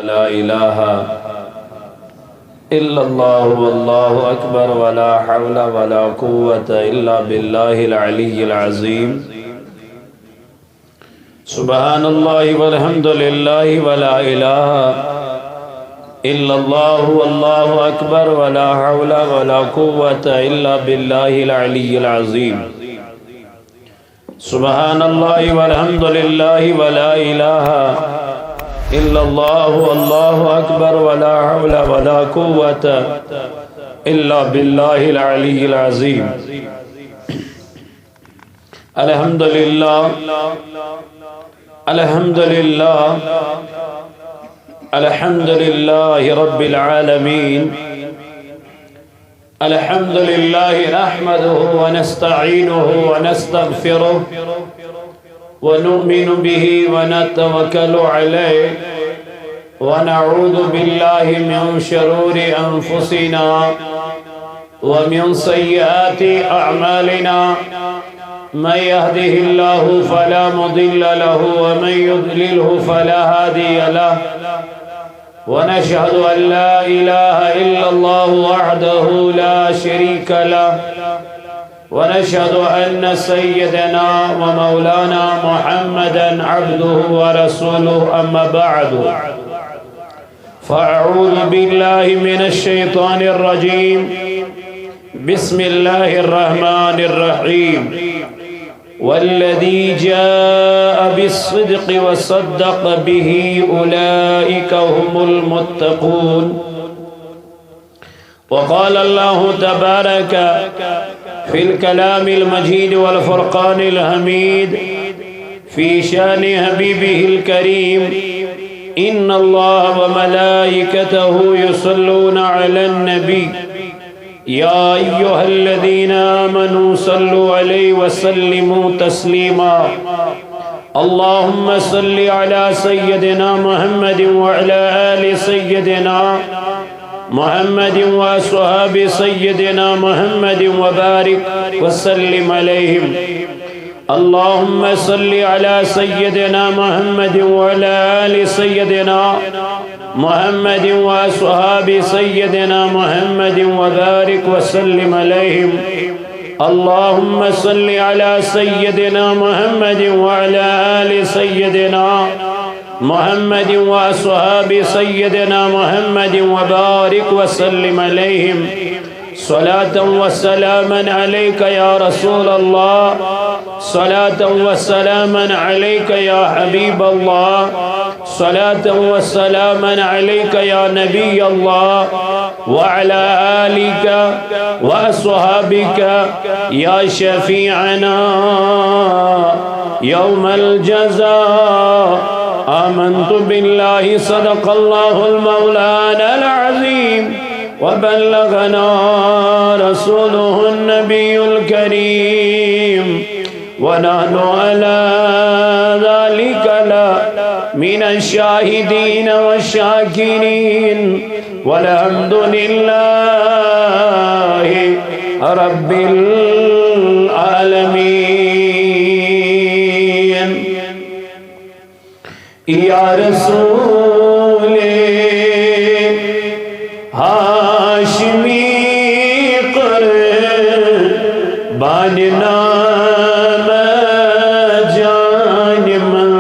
لا الہ الا اللہ واللہ اکبر ولا حول ولا قوة الا باللہ العلی العظیم سبحان اللہ والحمد للہ ولا الہ الا اللہ واللہ اکبر ولا حول ولا قوة الا باللہ العلی العظیم سبحان اللہ والحمد للہ ولا الہ الا اللہ واللہ اکبر ولا حول ولا قوة الا باللہ العلی العظیم الحمدللہ الحمدللہ الحمدللہ رب العالمین الحمدللہ نحمده ونستعینه ونستغفره ونؤمن به ونتوكل عليه ونعوذ بالله من شرور أنفسنا ومن سيئات أعمالنا من يهده الله فلا مضل له ومن يضلله فلا هادي له ونشهد أن لا إله إلا الله وحده لا شريك له ونشهد أن سيدنا ومولانا محمدا عبده ورسوله أما بعد فأعوذ بالله من الشيطان الرجيم بسم الله الرحمن الرحيم والذي جاء بالصدق وصدق به أولئك هم المتقون وقال الله تبارك في الكلام المجيد والفرقان الحميد في شان حبيبه الكريم إن الله وملائكته يصلون على النبي يا أيها الذين آمنوا صلوا عليه وسلموا تسليما اللهم صل على سيدنا محمد وعلى آل سيدنا محمد وصحاب سيدنا محمد وبارك وسلم عليهم اللهم صل على سيدنا محمد وعلى آل سيدنا محمد وصحاب سيدنا محمد وبارك وسلم عليهم اللهم صل على سيدنا محمد وعلى آل سيدنا محمد وأصحاب سيدنا محمد وبارك وسلم عليهم صلاة وسلاما عليك يا رسول الله صلاة وسلاما عليك يا حبيب الله صلاة وسلاما عليك يا نبي الله وعلى آلك وأصحابك يا شفيعنا يوم الجزاء آمنت بالله صدق الله المولانا العظيم وبلغنا رسوله النبي الكريم ونحن على ذلك من الشاهدين والشاكرين والحمد لله رب العالمين یا رسول ہاشمی قربان نام جان من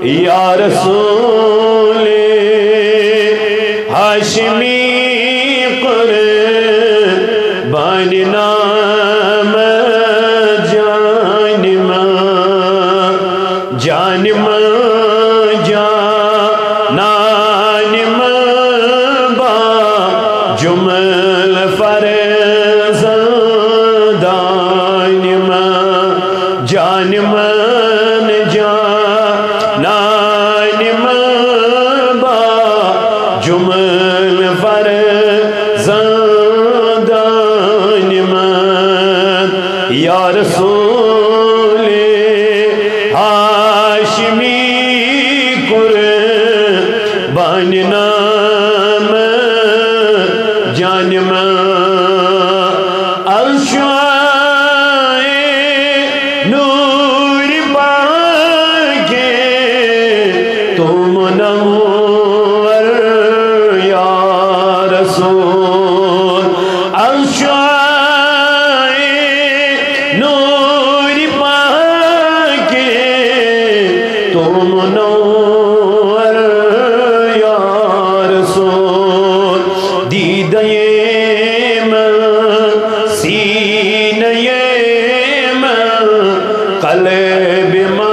یا رسول ہاشمی قربان نام جان من جان من جانان من با جمل فرزندان من جان من جانان من با جمل فرزندان من یا رسول ہاشمی قربان نام جان من نور پاکے تو منور یا رسول افشائے نور پاکے تو منور یا رسول دیدے میں سینہ میں قلب میں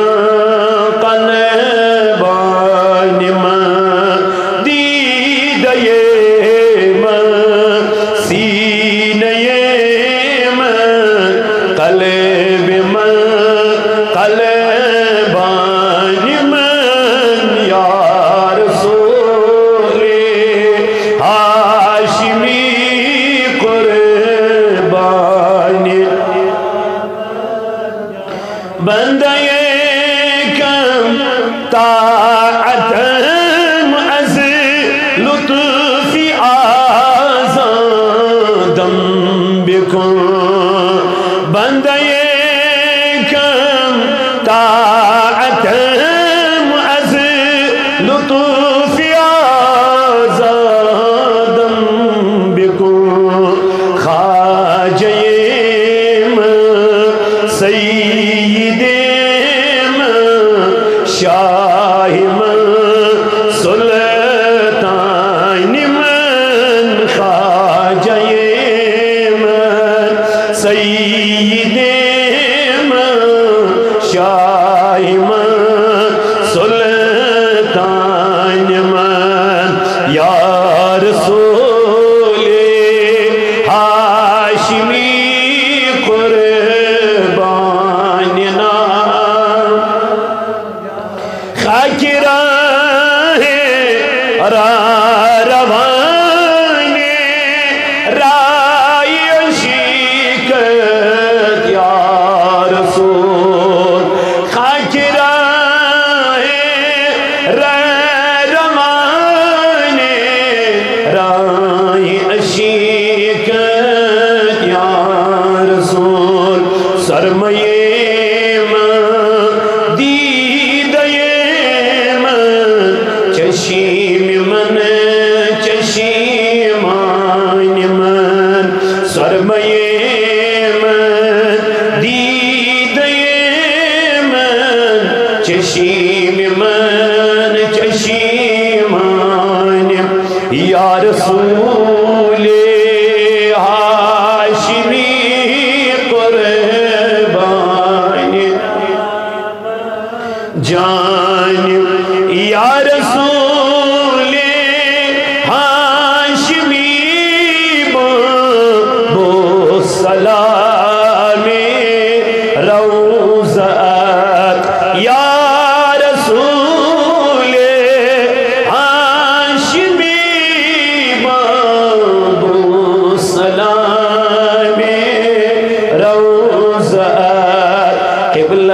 بندے کم طاعت از لطف آزادم بکن بندے کم طاعت از لطف آزادم بکن خواجہ شاہ من سلطان من خواجہ من سید من شاہ من سلطان من یا رسول ہاشمی قرباننا روان رائے عشیقت یا رسول خاک روان رائے عشیقت یا رسول سرمایہ چشیم من چشیمان یا رسول ہاشمی قربان جان یا رسول ہاشمی بو سلام روزت یا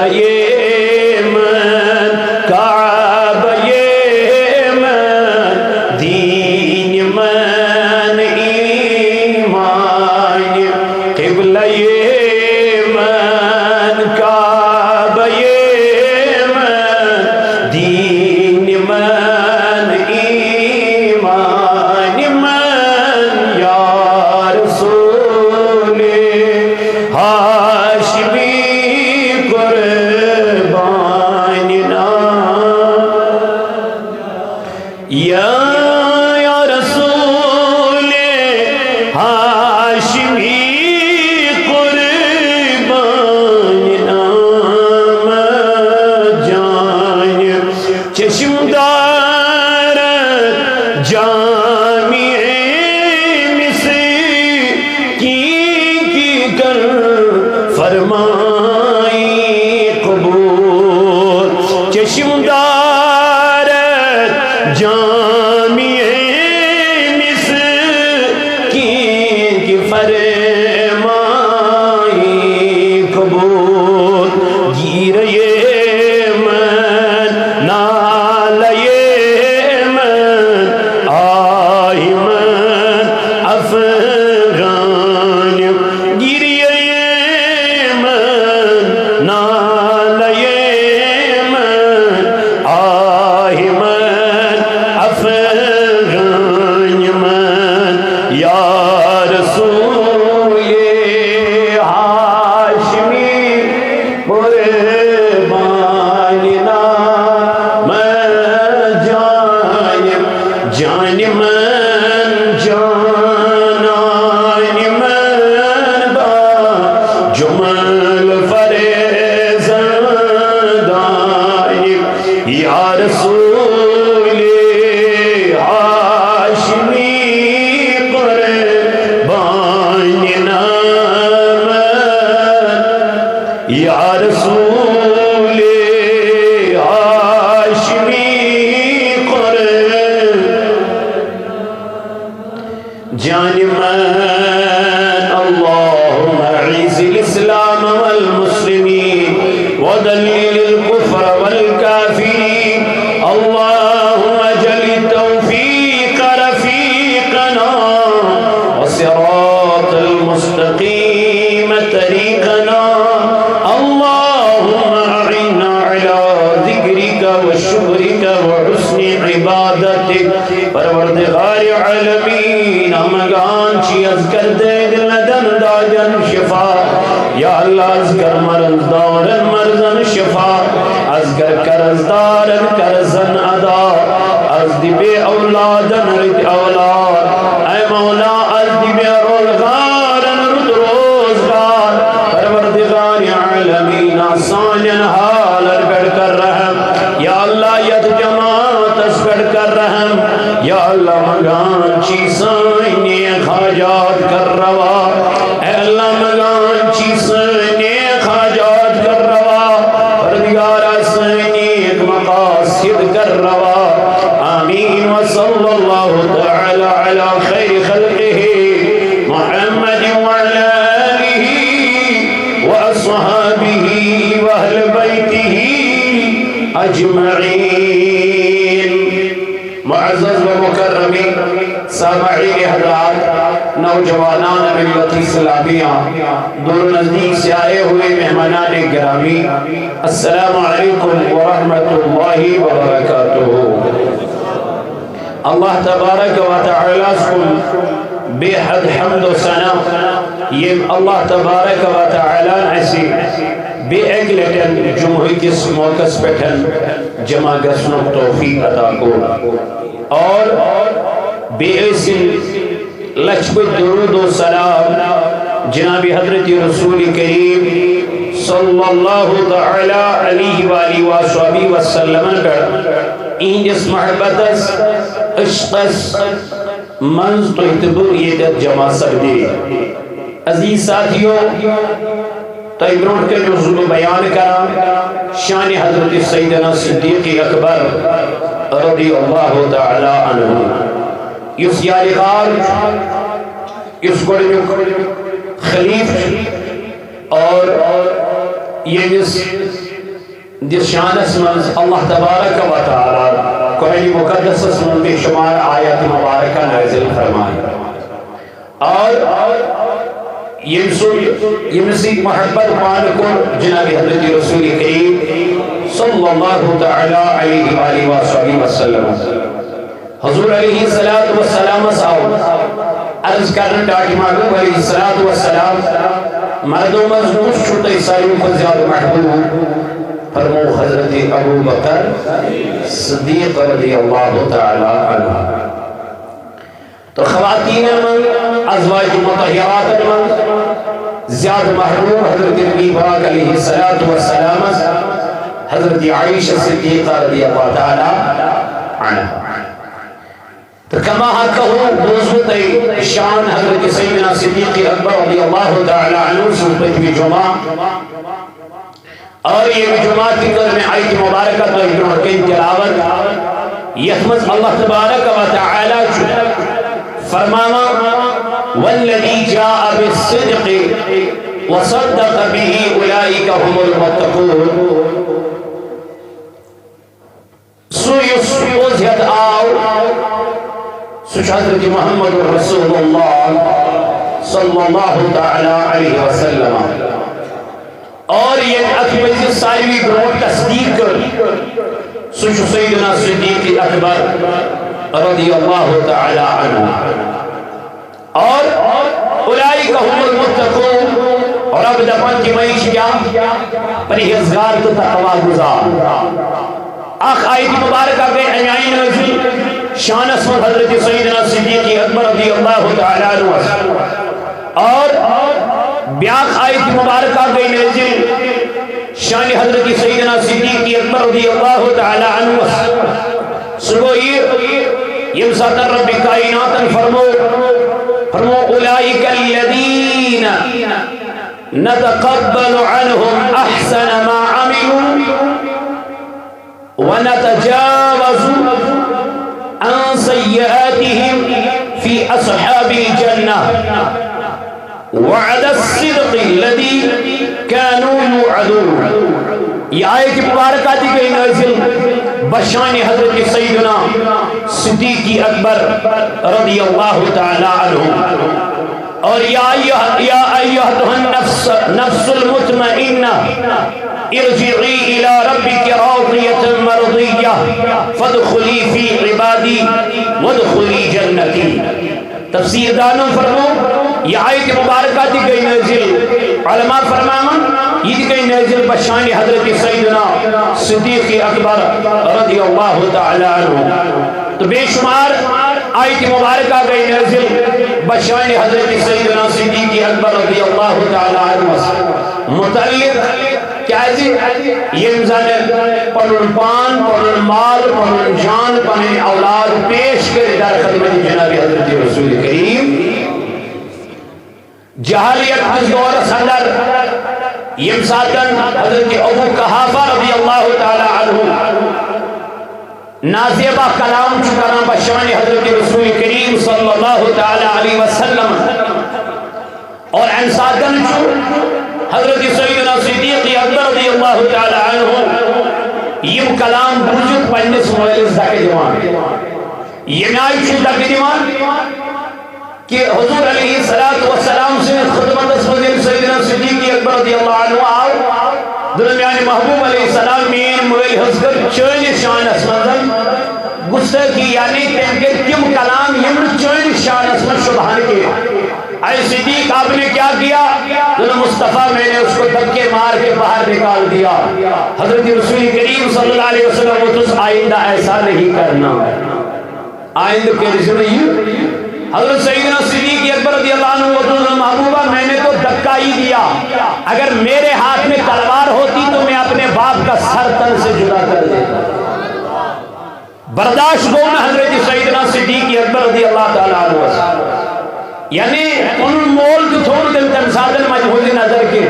یمن کعبہ یمن دین من ایمان قبلہ یمن کعبہ یمن دین من ایمان من یا رسول ہاشمی یا رسول ہاشمی قرباننا جان چشمدار جامع مسکین کی کر فرمائی قبول چشمدار جامع مسکین کی فرمائی قبول گیر یمن نال بشان من اللهم اعز الاسلام والمسلمين وذلل الكفر والكافرين اللهم اجعل التوفيق رفيقنا وصراط المستقيم طريقنا اللهم اعنا على ذكرك وشكرك وحسن عبادتك پروردگار عالمین ہمگان چی از کر دے دل دن داجن شفا یا اللہ از کر مرض دارن مرضن شفا از کر قرض دارن قرضن ادا از دی بے اولادن رد اولاد اے مولا از دی بے روزگارن رد روزگار پروردگار عالمین آسانین حال ارگڑ کر رحم یا اللہ ید جماعت اسگڑ کر رحم یا اللہ مگان چیزیں نیک حاجات کر روا اے اللہ مگان چیزیں نیک حاجات کر روا پروردگارا سے نیک مقاصد کر روا آمین وصلی اللہ تعالی علی خیر خلقہ محمد وعلی آلہ واصحابہ واہل بیتہ اجمعین معزز و مکرمین سامعین حضرات نوجوانان ملت اسلامیہ دور نزدیک سے آئے ہوئے مہمانان گرامی السلام علیکم ورحمۃ اللہ وبرکاتہ اللہ تبارک و تعالی کو بے حد حمد و ثنا یہ اللہ تبارک و تعالی ایسی بے اگلٹن جمہوری کس موقع پیٹھن جمع گسنو توفیق عطا کو اور بے ایسی لچبت درود و سلام جناب حضرت رسول کریم صلی اللہ تعالی علیہ وآلہ وآلہ وسلم کر این جس محبتس عشقس منز تو اعتبریت جمع سکتے عزیز ساتھیوں تیبرون کے نزول بیان کرا شان حضرت سیدنا صدیق اکبر رضی اللہ تعالی عنہ اس یاری غار اس گوڑنک خلیف اور یہ جس شان اسمنز اللہ تبارک و تعالی قرآن مقدس اسمن بے شمار آیت مبارکہ نازل فرمائے اور یہ مسیح محبت مالک جناب حضرت رسول کریم صلی اللہ تعالی علیہ وآلہ وسلم حضور علیہ السلام ساؤ عرض کرن ڈاٹی محبوب علیہ السلام مردوں مضبوط چھوٹے سائیوں کو زیادہ محبوب فرمو حضرت ابو بکر صدیق رضی اللہ تعالی عنہ تو خواتین من ازواج مطہرات من زیادہ محبوب حضرت نبی پاک علیہ السلام حضرت عائشہ صدیقہ رضی اللہ تعالی عنہ تو کما حق ہو بوزمت شان حضرت سیدنا صدیق اکبر رضی اللہ تعالی عنہ سنت بھی جمعہ اور یہ جمعہ کی قدر میں آیت مبارکہ تو ابن حکیم تلاوت یخمز اللہ تبارک و تعالی فرمانا والذی جاء بالصدق وصدق به اولئک هم المتقون سویس وزہت آو سوچ حضرت محمد رسول اللہ صلی اللہ تعالی علیہ وسلم اور یہ اکبر ساروی گروہ تصدیق کر سوچ سیدنا صدیق اکبر رضی اللہ تعالی عنہ اور اولئک هم المتقون اور اب دفن کی معیش کیا پرہیزگار تو تقوی گزار آخ آیت مبارکہ کے عنائی نزل شان اسمت حضرت سیدنا صدیق اکبر رضی اللہ تعالی عنہ اور بیاق آیت مبارکہ کے نزل شان حضرت سیدنا صدیق اکبر رضی اللہ تعالی عنہ سبو یہ ساتر رب کائنات فرمو اولئک الذین نتقبل عنهم احسن ما عملوا ونتجاوز عن سيئاتهم في اصحاب الجنة وعد الصدق الذي كانوا يوعدون. یہ آیت مبارکہ دی گئی نازل بشان حضرت سیدنا صدیق اکبر رضی اللہ تعالی عنہ. اور یا ایھا النفس المطمئنہ ارجعی الی ربک راضیۃ مرضیہ فادخلی فی عبادی وادخلی جنتی. تفسیر دانوں فرمو یہ آیت مبارکہ دی گئی نازل علماء فرماون یہ دی گئی نازل بشان حضرت سیدنا صدیق اکبر رضی اللہ تعالی عنہ. تو بے شمار آیت مبارکہ گئی نازل بشان حضرت سیدنا صدیق اکبر رضی اللہ تعالی عنہ متعلق کیا یم زن پنن پان پنن مال پنن جان پنن اولاد پیش کر در خدمت جناب حضرت رسول کریم. جہالیت کس دور اندر یم ساتن حضرت ابو قحافہ رضی اللہ تعالی عنہ نازیبہ کلام چکران بشان حضرت رسول کریم صلی اللہ تعالی علیہ وسلم اور انساتن چو حضرت سیدنا صدیق اکبر رضی اللہ تعالی عنہ یم کلام بوجود پنس مویلس دک دیوان. یہ آئی چو دک دیوان کہ حضور علیہ السلام سے خدمت اسمدین سیدنا صدیق اکبر رضی اللہ عنہ آو درمیان محبوب علیہ السلام مین مویل حضر چین شان اسمدن گستاخی یعنی تم کلام یم چین شان اسمد شبہان کے. اے صدیق آپ نے کیا کیا؟ مصطفیٰ میں نے اس کو دھکے مار کے باہر نکال دیا. حضرت رسول کریم صلی اللہ علیہ وسلم وہ تس آئندہ ایسا نہیں کرنا. آئندہ کے رسول نہیں. حضرت سیدنا صدیق اکبر رضی اللہ عنہ وہ تس محبوبہ میں نے تو دھکا ہی دیا. اگر میرے ہاتھ میں تلوار ہوتی تو میں اپنے باپ کا سر تن سے جدا کر دیتا. برداشت کو میں حضرت سیدنا صدیق اکبر رضی اللہ تعالی عنہ یعنی پنن مول جو تھوڑ دل تن سادن مجھولی نظر کے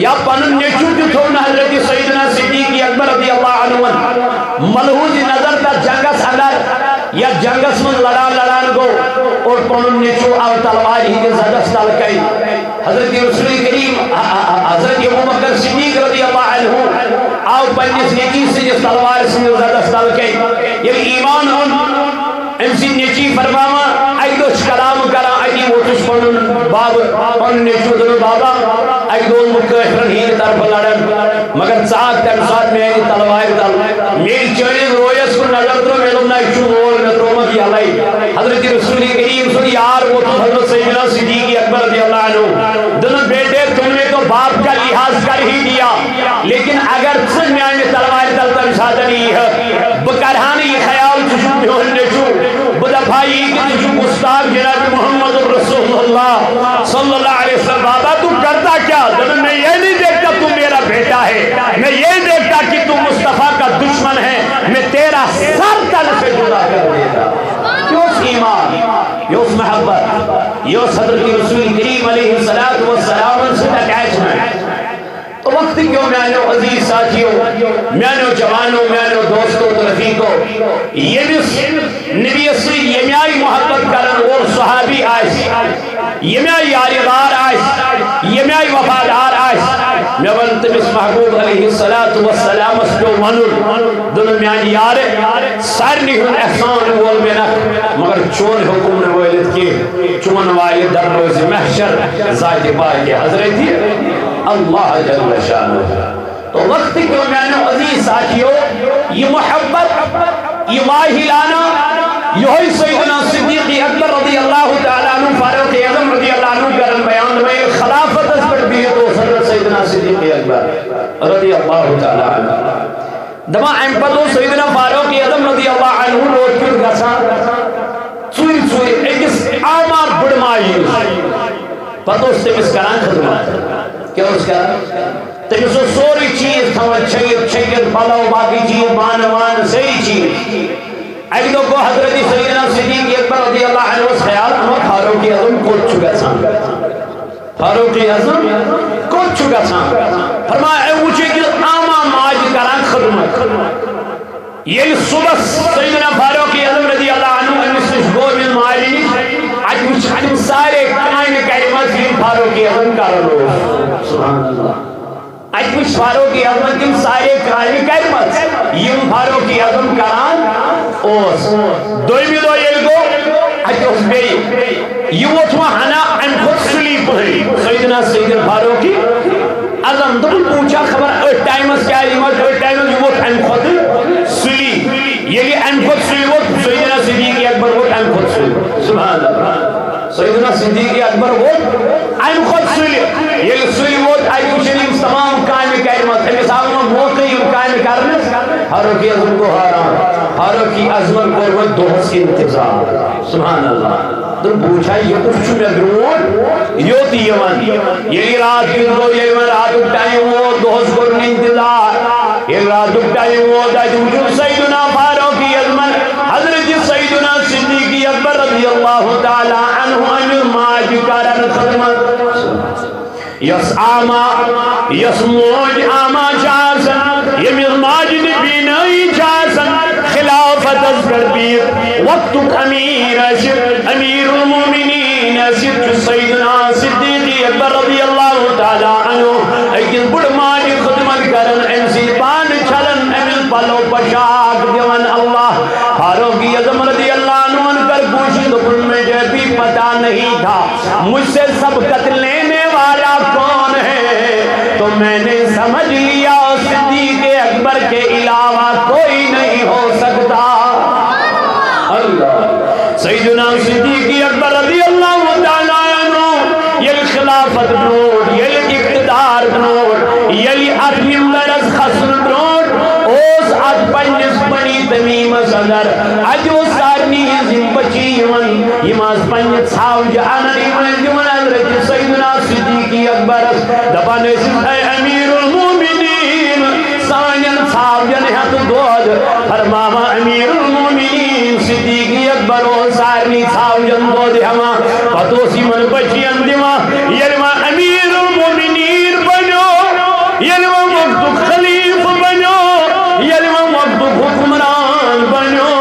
یا پنن نیچو جو تھوڑ حضرت سیدنا صدیق اکبر رضی اللہ عنہ ملحوظ نظر تا جنگس اندر یا جنگس من لڑان گو اور پنن نیچو آو تلوار ہی کے زدس تلکائی. حضرت رسول کریم حضرت ابو بکر صدیق رضی اللہ عنہ آو پنیس نیچی سے جس تلوار سے زدس تلکائی. یہ ایمان ہون امسی نیچی فرماما ایدوش کلام کرا ایدی موتش پنن باب پنن نیچو دنو بابا ایدون مکہرن ہی طرف لڑن مگر چاک تم ساتھ میں ایدی تلوائر دل میل چوئے رویس کو نظر درو میلوم نا ایچو مول نترومہ کی علائی. حضرت رسول کریم صلی یار وہ تو حضرت سیدنا صدیق اکبر رضی اللہ عنہ دنو بیٹے تم نے تو باپ کا لحاظ کر ہی دیا لیکن اگر تم میں آنے تلوائر دل تم ساتھ نہیں ہے بکرہانی خیال چشو بیون نیچو بدا بھائی کی تجھو گستاق جناب محمد رسول اللہ صلی اللہ علیہ وسلم بابا تو کرتا کیا؟ میں یہ نہیں دیکھتا تو میرا بیٹا ہے, میں یہ دیکھتا کہ تو مصطفیٰ کا دشمن ہے, میں تیرا سر تن سے جدا کر دیتا. یہ اس ایمان, یہ اس محبت, یہ اس حضرت رسول کریم علیہ السلام سے اٹیچمنٹ. تو وقت کیوں میانو عزیز ساتھیوں, میانو جوانوں, میانو دوستوں تو رفیقوں, یہ بھی نبی اصلی یہ میائی محبت کرن اور صحابی آئیس, یہ میائی یاریدار آئیس, یہ میائی وفادار آئیس, میں ونتم اس محبوب علیہ السلام اس جو منن دن میانی یارے سار نہیں احسان وول میں نک مگر چون حکم نے ویلت کی چون وائی در روز محشر ذات بائی حضرتی اللہ جل شانہ. تو وقت کیوں میانو عزیز ساتھیوں یہ محبت یہ واہلانا یہی سیدنا صدیق اکبر رضی اللہ تعالیٰ عنہ فاروق اعظم رضی اللہ عنہ کرن بیان میں خلافت اس پر بھی تو حضرت سیدنا صدیق اکبر رضی اللہ تعالیٰ عنہ دما امپتو سیدنا فاروق اعظم رضی اللہ عنہ روز پھر گسا چوئی ایکس آمار بڑمائی پتو اس تمس کران خدمت کیا اس کا تمس سوری چیز تھوڑا چھگت پلو باقی چیز بانوان صحیح چیز. ایک دو کو حضرت سیدنا صدیق اکبر رضی اللہ عنہ اس خیال ہم فاروق اعظم کو چکا سان, فاروق اعظم کو چکا سان فرمایا اوچے کہ آما ماج کران خدمت. یہ صبح سیدنا فاروق اعظم رضی اللہ عنہ انسش گو من مالی اجم سارے کائن کلمات اعظم تم سارے کامہ کرمت یم فاروق اعظم کران اوس دویمہ دۄہ ییٚلہِ گوٚو اتہِ اوس بیٚیہِ یہِ ووت وۄنۍ ہنا امہِ کھۄتہٕ سُلی پہن سیدنا فاروق اعظم دوٚپُن پوٗچھا خبر أتھۍ ٹایمس کیٛاہ یِم أتھۍ ٹایمس یہِ ووت امہِ کھۄتہٕ سُلی ییٚلہِ امہِ کھۄتہٕ سُلی ووت سیدنا صدیق اکبر ووت امہِ کھۄتہٕ سُلی سبحان اللہ سیدنا صدیق اکبر ووت امہِ کھۄتہٕ سُلہِ ییٚلہِ سُلہِ ووت اتہِ وٕچھن یِم تمام کامہِ کرِمژ أمِس آو نہٕ موقعہٕ یِم کامہِ کرنس فاروق اعظم گوٚو حٲران فاروق اعظمن کوٚر وۄنۍ دۄہس انتظار سبحان اللہ تہٕ بوٗچھا یہِ کُس چھُ مےٚ برٛونٛٹھ یوٚت یِوان ییٚلہِ رات کیُتھ گوٚو ییٚلہِ وۄنۍ راتُک ٹایم ووت دۄہس کوٚر نہٕ انتظار ییٚلہِ راتُک ٹایم ووت اتہِ وٕچھُن سیدنا فاروق اعظمن حضرت سیدنا صدیق اکبر رضی اللہ تعالیٰ عنہ أمِس ماجہِ کران خدمت یس آما یس موج آما چھِ آسان ییٚمِس ماجہِ نہٕ بینٲیی چھِ آسان خلافتس پٮ۪ٹھ بِہِتھ وقتُک أمیٖر آسہِ أمیٖر المومنیٖن آسہِ چھُ سیدنا صدیق اکبر رضی اللہ تعالیٰ عنہ أکِس بُڑٕ ماجہِ خدمت کران أمۍ سٕنٛدۍ بانہٕ چھلان أمِس پلو پوشاک دِوان اللہ فاروق اعظم رضی اللہ عنہ کر پوچھی دوپن مجھے بھی پتا نہیں تھا مجھ سے سبقت لینے والا کون ہے تو میں نے سمجھ لیا صدیق اکبر کے علاوہ کوئی نہیں ہو سکتا اللہ سیدنا صدیق اکبر رضی اللہ تعالیٰ عنہ یہ خلافت بروٹ یہ اقتدار بروٹ یہ اتنی مرض خسر بروٹ اوس ات پنس بنی تمیم صدر اجو سارنی ہزم بچی یم آس پنہ ژھاوجہ انن یم حضرت سیدنا صدیق اکبر دپان اے امیر المومنین سانین ژھاوجن ہت دود فرماوا امیر المومنین صدیق اکبر او سارنی ژھاوجن دود ہوا پتہ اوس یمن بچین دِوان ییٚلہِ وۄنۍ امیر المومنین بنیو ییٚلہِ وۄنۍ وقتُک خلیفہ بنیو ییٚلہِ وۄنۍ وقتُک حکمران بنیو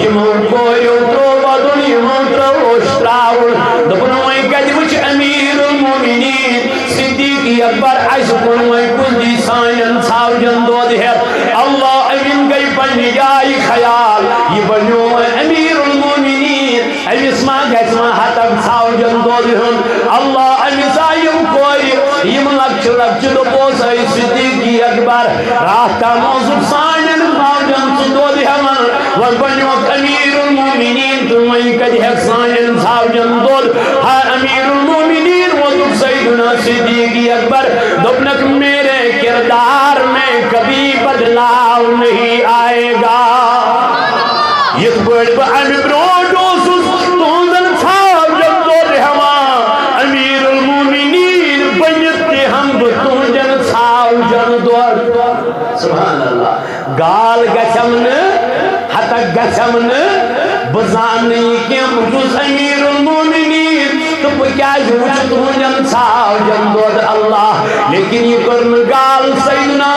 یمو کوریو ترٛوو ودُن یمو ترٛووُس ترٛاوُن دوٚپُن وۄنۍ کتہِ وٕچھِ امیر المومنین صدیق اکبر اسہِ کوٚر وۄنۍ کُنی سانٮ۪ن ژھاوجن دۄد ہٮ۪تھ اللہ أمِن گٔے پننہِ جایہِ خیال یہِ بنیو وۄنۍ امیر المومنین أمِس ما گژھِ وۄنۍ ہتن ژھاوجن دۄد ہیوٚن اللہ أمِس آے یِم کورِ یِم لۄکچہِ لۄکچہِ دوٚپُس اے صدیق اکبر راتھ تام اوسُکھ سانٮ۪ن ژھاوجن ژٕ دۄد ہٮ۪وان وۄنۍ بنیوکھ امیر المومنین تہٕ وۄنۍ کتہِ ہٮ۪کھ سانٮ۪ن ژھاوجن دۄد ہا امیر المومنین ووتُکھ سیدنا صدیق اکبر دوٚپنکھ میرے کردار میں کبھی بدلاؤ نہیں آئے گا یِتھ پٲٹھۍ بہٕ امہِ برونٛٹھ اوسُس تُہنٛدن ژھاوجن دۄد ہٮ۪وان امیر المومنین بٔنِتھ تہِ ہٮ۪مہٕ بہٕ تُہنٛدٮ۪ن ژھاوجن دۄد سبحان اللہ گال گژھٮ۪م نہٕ ہتک گژھٮ۪م نہٕ بہٕ زانہٕ یہِ کینٛہہ بہٕ چھُس امیر المومنین تہٕ بہٕ کیازِ وٕچھٕ تُہنٛدٮ۪ن ژھاوجن دۄد اللہ لیکن یہِ کٔر نہٕ گال سیدنا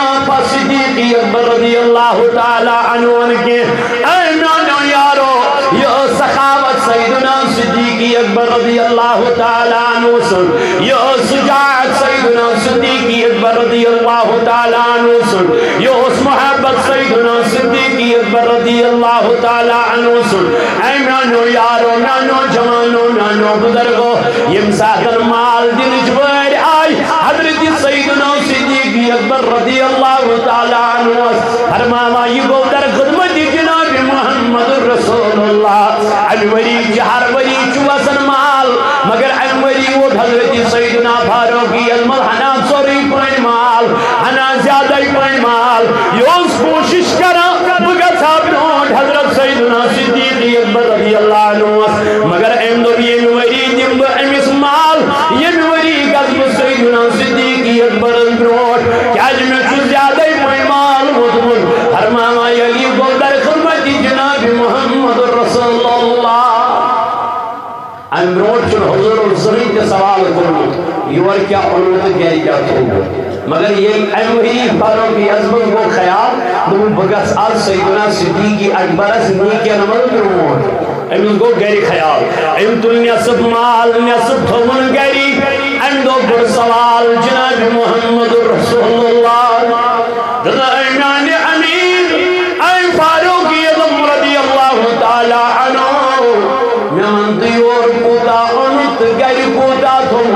صدیق اکبر رضی اللہ تعالیٰ عنہ کینٛہہ اے میانیو یارو یہ ٲس سخاوت سیدنا صدیق اکبر رضی اللہ تعالیٰ عنہ سُنٛد یہ ٲس شجاعت سیدنا صدیق اکبر رضی اللہ تعالیٰ عنہ سُنٛد یہ اوس محبت سیدنا صدیق اکبر رضی اللہ تعالیٰ عنہ سُنٛد اے میانیو یارو میانیو جوانو میانیو بزرگو یم ساتن مال دنچ وٲرۍ آے حضرت سیدنا صدیق اکبر رضی اللہ تعالیٰ عنہ فرماوا یہ گوٚو در خدمت جناب محمد رسول اللہ امہِ ؤری چھِ ہر ؤری چھُ وسان مال مگر امہِ ؤری ووت حضرت سیدنا فاروق اعظم ہنا ژورٕے پٔنۍ مال ہنا زیادَے پٔنۍ مال یہِ اوس کوٗشِش کران بہٕ گژھٕ ہا برونٛٹھ حضرت سیدنا صدیق اکبر رضی اللہ عنہ مگر أمۍ دوٚپ ییٚمہِ ؤری دِمہٕ بہٕ أمِس مال ییٚمہِ ؤری گژھٕ بہٕ سیدنا صدیق اکبرس برونٛٹھ کیازِ مےٚ چھُ زیادَے پٔنۍ مال ووتمُت فرماوا ییٚلہِ یہِ گوٚو در خدمت جناب محمد رسول اللہ امہِ برونٛٹھ چھُنہٕ حضوٗرن زٕہٕنۍ تہِ سوال کوٚرمُت یور کیٛاہ اوٚنوٕ تہٕ گرِ کیٛاہ تھوٚومُت مگر ییٚلہِ امہِ ؤری فاروق اعظمس گوٚو خیال دوٚپُن بہٕ گژھٕ آز سیدنا صدیق اکبرس نیٖکٮ۪ن منٛز برونٛٹھ أمِس گوٚو گرِ خیال أمۍ تُل نٮ۪صٕف مال نٮ۪صٕف تھوٚوُن گری امہِ دۄہ کوٚر سوال جناب محمد رسول اللہ دنا ایمان امین اے فاروق اعظم رضی اللہ تعالی عنہ میں منتی اور کوتا انت گر کوتا تم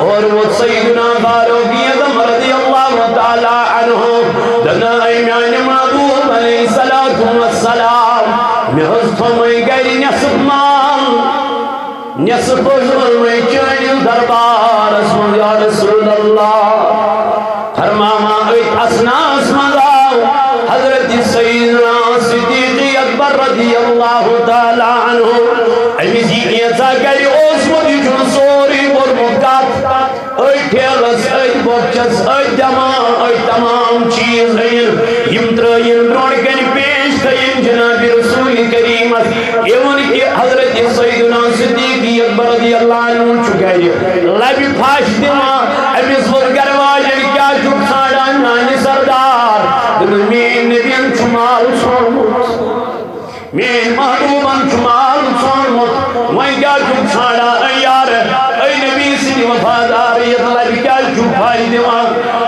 اور وہ سیدنا فاروق اعظم رضی اللہ تعالی عنہ دنا ایمان محبوب علیہ السلام میں ہستمائی گر نصف مال نصف ظلم چین دربار اسم یا رسول اللہ فرماما ایت اسناس مزاو حضرت سیدنا صدیق اکبر رضی اللہ تعالی عنہ امیزی ایسا کری اوسمتی چون سوری بر مکات ایت ٹھیلس ایت بکچس ایت دماغ ایت تمام چیز این یمترین برونکن پیش تین جناب رسول کریم ایون کی حضرت سیدنا صدیق اکبر رضی اللہ عنہ چکے لبی پھاش دیما امیز ورگر واجن کیا چک ساڑا نانی سردار مین نبین چمال سونمت مین محبوبان چمال سونمت وہیں کیا چک ساڑا اے یار اے نبی سنی وفاداریت لبی کیا چک بھائی دیما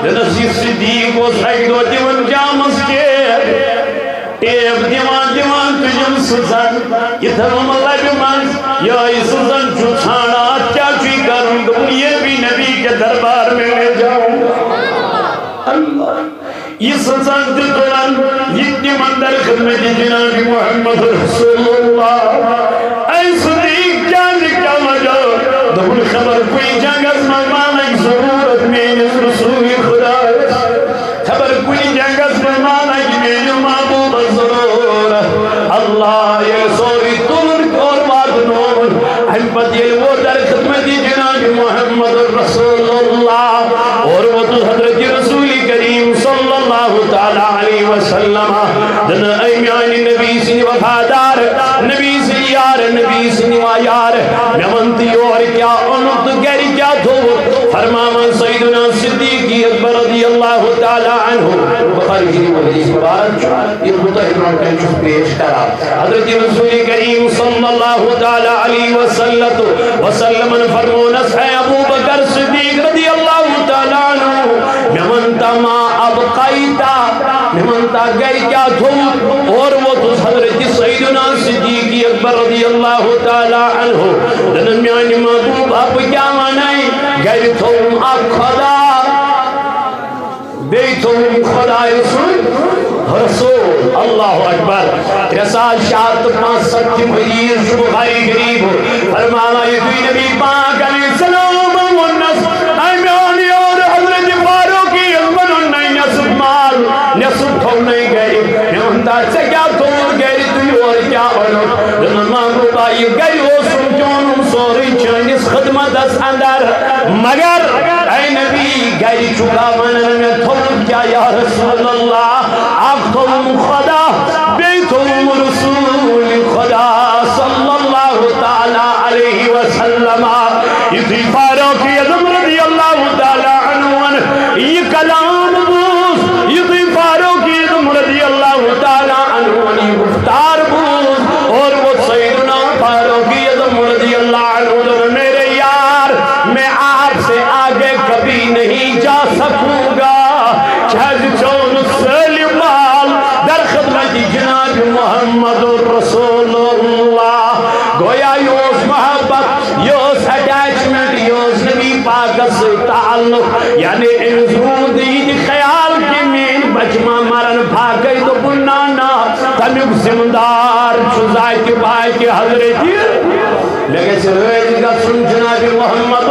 لنسی صدیق و سیدو دیون جامس کے ٹیب دیوان تجھم سزن یہ تھرم لبی منز یا یہ سزن چو چھانا کیا چوی کروں گا یہ بھی نبی کے دربار میں لے جاؤں اللہ یہ سزن تکرن یہ مندر خدمت جناب محمد رسول اللہ اے صدیق جان کیا وجہ دبل خبر کوئی جنگ از ممانک ضرورت میں رسول خدا خبر کوئی جنگ از ممانک میں محبوب ضرورت اللہ یہ سوری تمر اور بات نور ہم بدل وہ در خدمت جناب محمد رسول اللہ اور وہ تو حضرت رسول کریم صلی اللہ تعالی علیہ وسلم دن ایمان نبی سے وفادار نبی سے یار نبی سے یار نمنتی اور کیا انت گری کیا دھو فرماما سیدنا صدیق اکبر رضی اللہ تعالی عنہ بخاری شریف حدیث مبارک یہ متحدان کا چھ پیش کرا حضرت رسول کریم صلی اللہ تعالی علیہ وسلم فرمونس ہے ابو بکر صدیق رضی اللہ تعالی عنہ نمنتا ما ابقیتا نمنتا گئی کیا دھو اور وہ تو حضرت سیدنا صدیق اکبر رضی اللہ تعالی عنہ دنمیان محبوب اب کیا مانائی گئی تھوم اب خدا بیتھوم خدا رسول اللہ اکبر رسال شاعت پانچ سکتی مہیر شبو بھائی غریب فرمانا یہ دوی نبی پاک علیہ السلام ونس ایمانی اور حضرت فاروقی اکبر انہی نصف مال نصف کھو نہیں گئی نمتا سے کیا تور گئی دوی اور کیا انہو دنما مبائی گئی ہو سن جونم سوری چانس خدمت اس اندر مگر اے نبی گئی چکا منن میں تھوڑ کیا یا رسول اللہ آپ تم خدا بیتم رسول خدا صلی اللہ تعالی علیہ وسلم یہ فاروق اعظم رضی اللہ تعالی عنہ یہ کلام بوز یہ فاروق اعظم رضی اللہ تعالی عنہ یہ گفتار بوز اور وہ سیدنا فاروق اعظم رضی اللہ عنہ میرے یار میں آپ سے آگے کبھی نہیں جا سکوں گا چھج چون سلمال در خدمت جناب محمد رسول اللہ گویا یوز محبت یوز اٹیچمنٹ یوز نبی پاک سے تعلق یعنی انزود دید خیال کی مین بچما مرن بھاگئی تو بنانا تمیب زمدار چوزائی کے بھائی کے حضرتی لگے سے رویت کا سن جناب محمد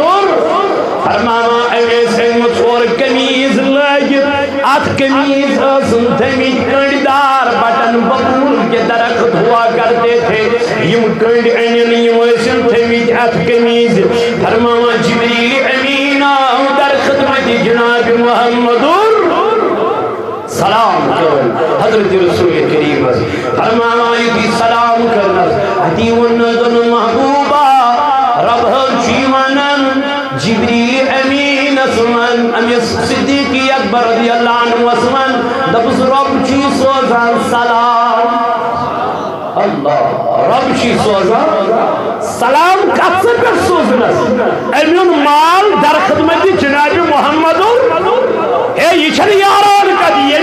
فرمانا ایسے مچھور کمیز لگت ات کمیز اسن تھمی کنڈدار بٹن بکول کے درخت ہوا کرتے تھے یم کنڈ انین یم اسن تھمی ات کمیز فرمانا جبریل امینہ در خدمت جناب محمد سلام کرو حضرت رسول کریم فرمانا یہ سلام کرنا حتیون دن محبوبہ رب جیونن جبریل امین اسمن امیس صدیقی اکبر رضی اللہ عنہ اسمن دبس رب چی سوزن سلام اللہ رب چی سوزن سلام کسی پر سوزن امیون مال در خدمت جناب محمد اے یہ چھر یاران کا دی یہ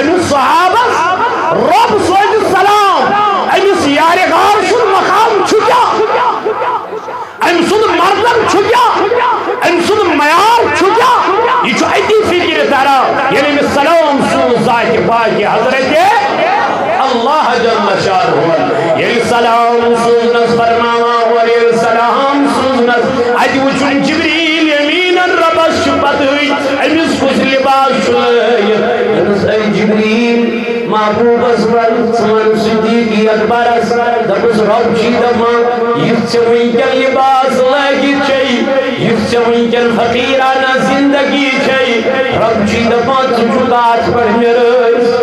امس صحابہ رب سوز سلام امس یار غار سن مقام چھکیا ام سن مردم چھکیا ام سن معیار چھکیا یہ چھو ایتی فکر تارا یعنی میں سلام سن ذات پاک حضرت اللہ جل شانہ یہ سلام سنس فرماوا اور یہ سلام سنس اج وچن جبریل یمین ربش پتوی امس کس لباس شلائیت اے جبریل محبوب اسفر سمان صدیقی اکبر اسفر دبس رب چی دما یہ چوینکن لباس لگی چاہی یہ چوینکن فقیرانہ زندگی چاہی رب چی دما چکات پر میرس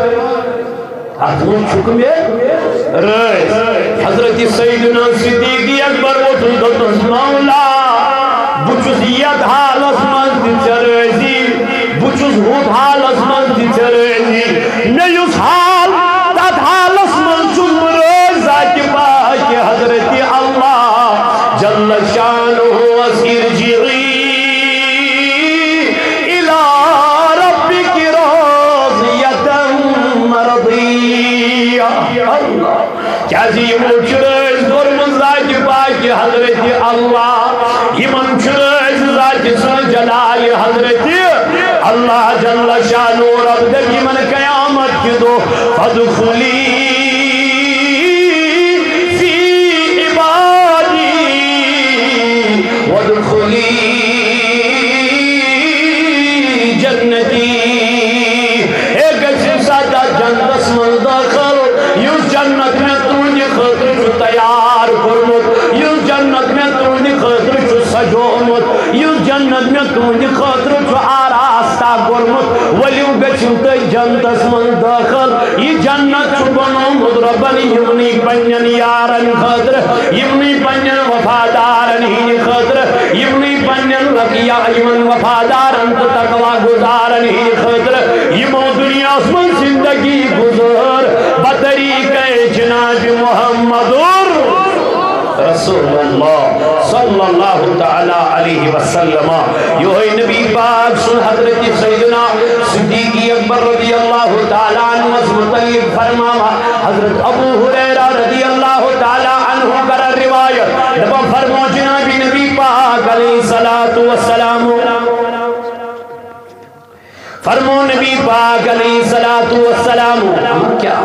اتمن چھک میں رئیس حضرت سیدنا صدیقی اکبر و تلدتس مولا بچس ید حالس مند چرزی بچس ہود حالس مند چرزی نیس حال تات حالس مند چمر ذات پاک حضرت اللہ جل شانہ ارجعی کیا یہ چرز دورم ذات پاک حضرت اللہ یمن چرز ذات سن جلال حضرت اللہ جل شانہ رب در یمن قیامت کی دو فادخلی فی عبادی وادخلی جنتی ایک سادہ جنت من داخل یوں جنت میں تیار کرمت یہ جنت میں تونی خاطر چھو سجومت یہ جنت میں تونی خاطر چھو آراستہ کرمت ولیو گچھو تے جنت من داخل یہ جنت چھو بنو مدربن یمنی پنین یارن خاطر یمنی پنین وفادارن ہی خاطر یمنی پنین لقیہ یمن وفادارن تقوی گزارن ہی خاطر یمو دنیا من زندگی گزار بطریقہ جناب محمد رسول اللہ صلی اللہ تعالی علیہ وسلم یہ نبی پاک سن حضرت سیدنا صدیقی اکبر رضی اللہ تعالی عنہ متعلق فرماوا حضرت ابو ہریرہ رضی اللہ تعالی عنہ کا روایت نبا فرمو جناب نبی پاک علیہ السلام فرمو نبی پاک علیہ السلام کیا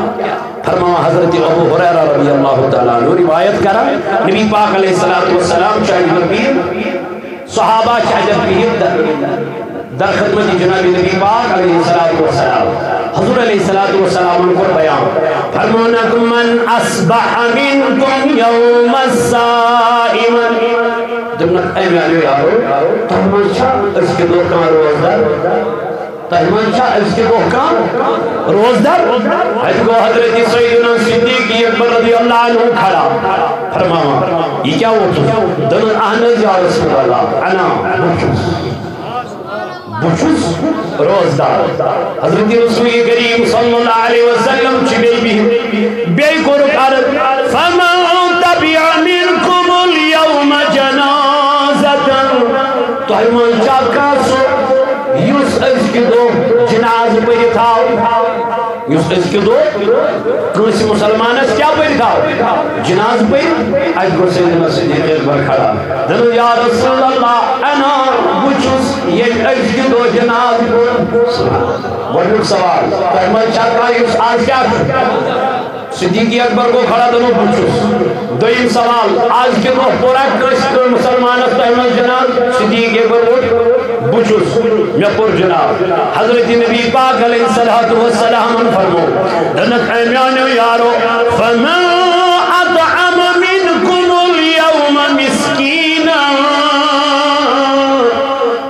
فرما حضرت ابو ہریرہ رضی اللہ تعالیٰ عنہ روایت کرا نبی پاک علیہ السلام شاہد نبی صحابہ شاہد بھی در خدمت جناب نبی پاک علیہ السلام حضور علیہ السلام کو بیان فرمونکم من اصبح منکم یوم السائم جمنک اے میالیو یارو تحمل شاہ اس کے دو کان روزدار تحمل شاہ اس کے دو کان روزدار حج کو حضرت سیدنا صدیقی اکبر رضی اللہ عنہ کھڑا فرماما یہ کیا وہ دن احنز یا رسول اللہ انا بچوس روزدار حضرت رسول کریم صلی اللہ علیہ وسلم چی بے قرق عرض فمن تبع منکم اليوم جنازتا تو ایمان چاکا سو یوس از کی دو جناز پری تھاو یوس از کی دو کنسی مسلمان اس کیا پری تھاو جناز پری آج کو سیدنا صدیق اکبر کھڑا دنو یا رسول اللہ انا بچوس یہ از کی دو جناز بڑھنک سوال تحمل چاکا یوس آج کیا صدیقی اکبر کو کھڑا دنو بچوس دویم سوال آج کے دو پورا کرشت مسلمان اس تحمل جناز صدیقی اکبر بچوس میں پر جناب حضرت نبی پاک علیہ السلام فرمو دنک ایمیان یارو فمن اطعم منکم اليوم مسکینا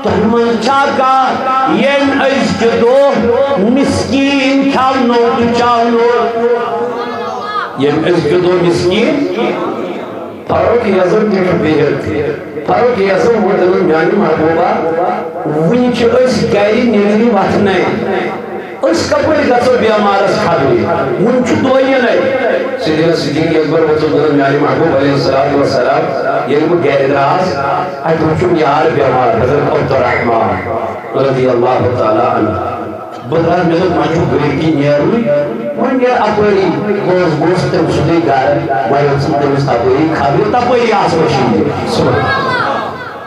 تحمل چاکا یہ عشق دو مسکین کھاونو چاونو یہ عشق دو مسکین فاروق اعظم کے بہر تھے فاروق اعظم وہ دنوں میانی محبوبہ ونچ اس گیری نیلی واتنے اس کپڑی گسو بیامارس کھاڑی ونچ دوئی نہیں سیدنا صدیق اکبر وہ دنوں میانی محبوب علیہ السلام یہ وہ گیر راز آج ونچم یار بیامار حضرت عبدالرحمن رضی اللہ تعالی عنہ بدر میں تو مجھو گئی کی نیروی وہاں گیا اپنی گوز تم سنے گار وہاں سنتے میں تپوری خبر تپوری آس وشی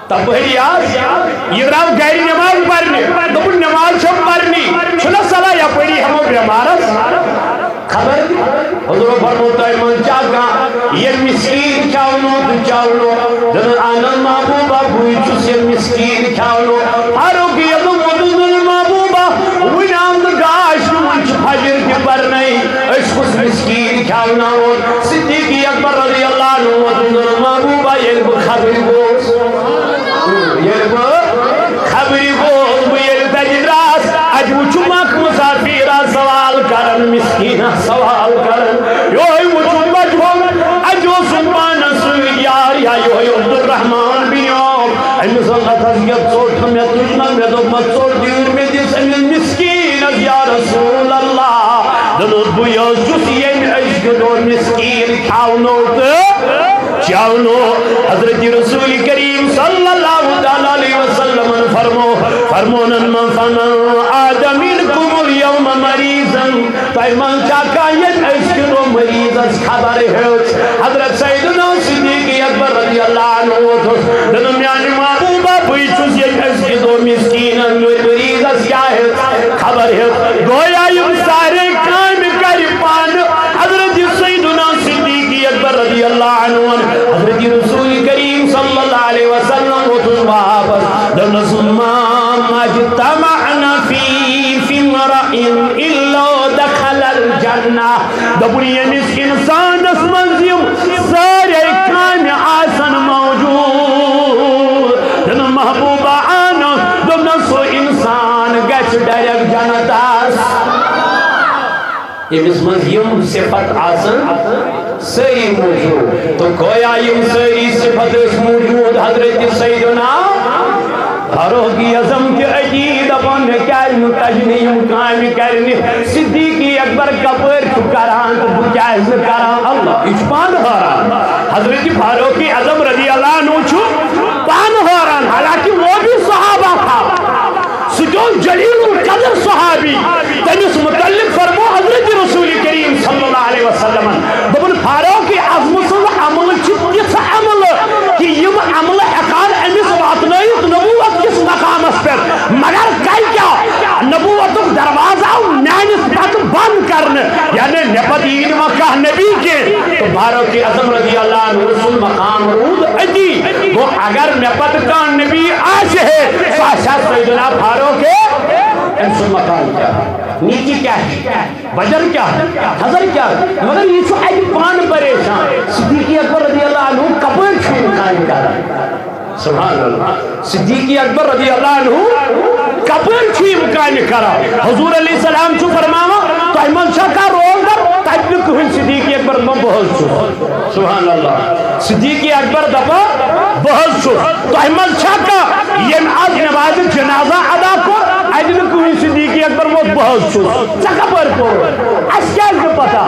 تپوری آس یہ راو گیری نماز پڑھنے دبن نماز چھو پڑھنی چھنا صلاح یا پڑھی ہمو بیمارس خبر حضور فرموتا ہے من چاکا یہ مسکین چاولو دن آنن محبوبہ بوئی چس یہ مسکین چاولو ہارو کی یدو مدن محبوبہ وین آمد گاش منچ فجر کی برنئی اس کس مسکین چاولو صدیقی اکبر رضی اللہ عنہ مدن محبوبہ یہ خبر گوز خبری گوز بیر تجراس اجو چمک مسافیرہ سوال کرن مسکینہ سوال کرن یوہی وچو بجھون اجو سبان سوی یار یا یوہی عبدالرحمن بیوم ایمی صلت حضیت سوٹ میں تجمع میں دمت سوٹ دیر میں جس ایمی مسکین از یا رسول اللہ دنود بیوز جسی ایمی عشق دور مسکین چاونو حضرت رسول کریم صلی اللہ علیہ وسلم فرمونن من فمن آدمین کم اليوم مریضن تایمان چاکا ید عشق دو مریض از خبر ہے حضرت سیدنا صدیقی اکبر رضی اللہ عنہ دنمیان محبوبہ بیچوز ید عشق دو مسکینن مریض از کیا ہے خبر ہے گویا یم سارے کام کر پان حضرت سیدنا صدیقی اکبر رضی اللہ عنہ حضرت رسول کریم صلی اللہ علیہ وسلم وطن واپس دنسلما مجتمعنا فی مرئن الا دخل الجنہ دبنی یمیس انسان اس منزیم سارے کام آسن موجود دن محبوبہ آنا دنسو انسان گچ ڈائریک جنت آس یمیس منزیم صفت آسن سری موجود تو گویا یم سری صفت موجود حضرت سیدنا فاروقی اعظم کے عجید اپن کیا تجنیم کام کرنی صدیقی اکبر کپر کران تو بجائز کران اللہ اجپان حران حضرت فاروقی اعظم رضی اللہ عنہ چھو پان حران حالانکہ وہ بھی صحابہ تھا سجون جلیل القدر صحابی تنس متعلق فرمو حضرت رسول کریم صلی اللہ علیہ وسلم دبن فاروقی اعظم صلی عمل چھت عمل کہ یم عمل حقان امیس واتنائیت نبوت کس مقامس پر مگر کئی کیا نبوت دروازہ نینس پت بند کرنے یعنی نپدین مکہ نبی کے تو فاروقی اعظم رضی اللہ عنہ رسول مقام رود ادی وہ اگر نپد کا نبی آج ہے ساشا سیدنا فاروق ہے انسو مقام کیا نیچی کیا ہے وجر کیا ہے حضر کیا ہے مگر یہ چھو ایک پان پریشان صدیقی اکبر رضی اللہ عنہ کپر چھو قائم کر رہا سبحان اللہ صدیقی اکبر رضی اللہ عنہ کپر چھو قائم کر رہا حضور علیہ السلام چھو فرماما تو ایمان شاہ کا رول در تجبک ہوئی صدیقی اکبر دبا بہت چھو سبحان اللہ صدیقی اکبر دبا بہت چھو تو ایمان شاہ کا یہ آج نماز جنازہ ادا کو اجنک ہوئی صدیقی اکبر وہ بہت چھو چکا پر کو اشکال کو پتا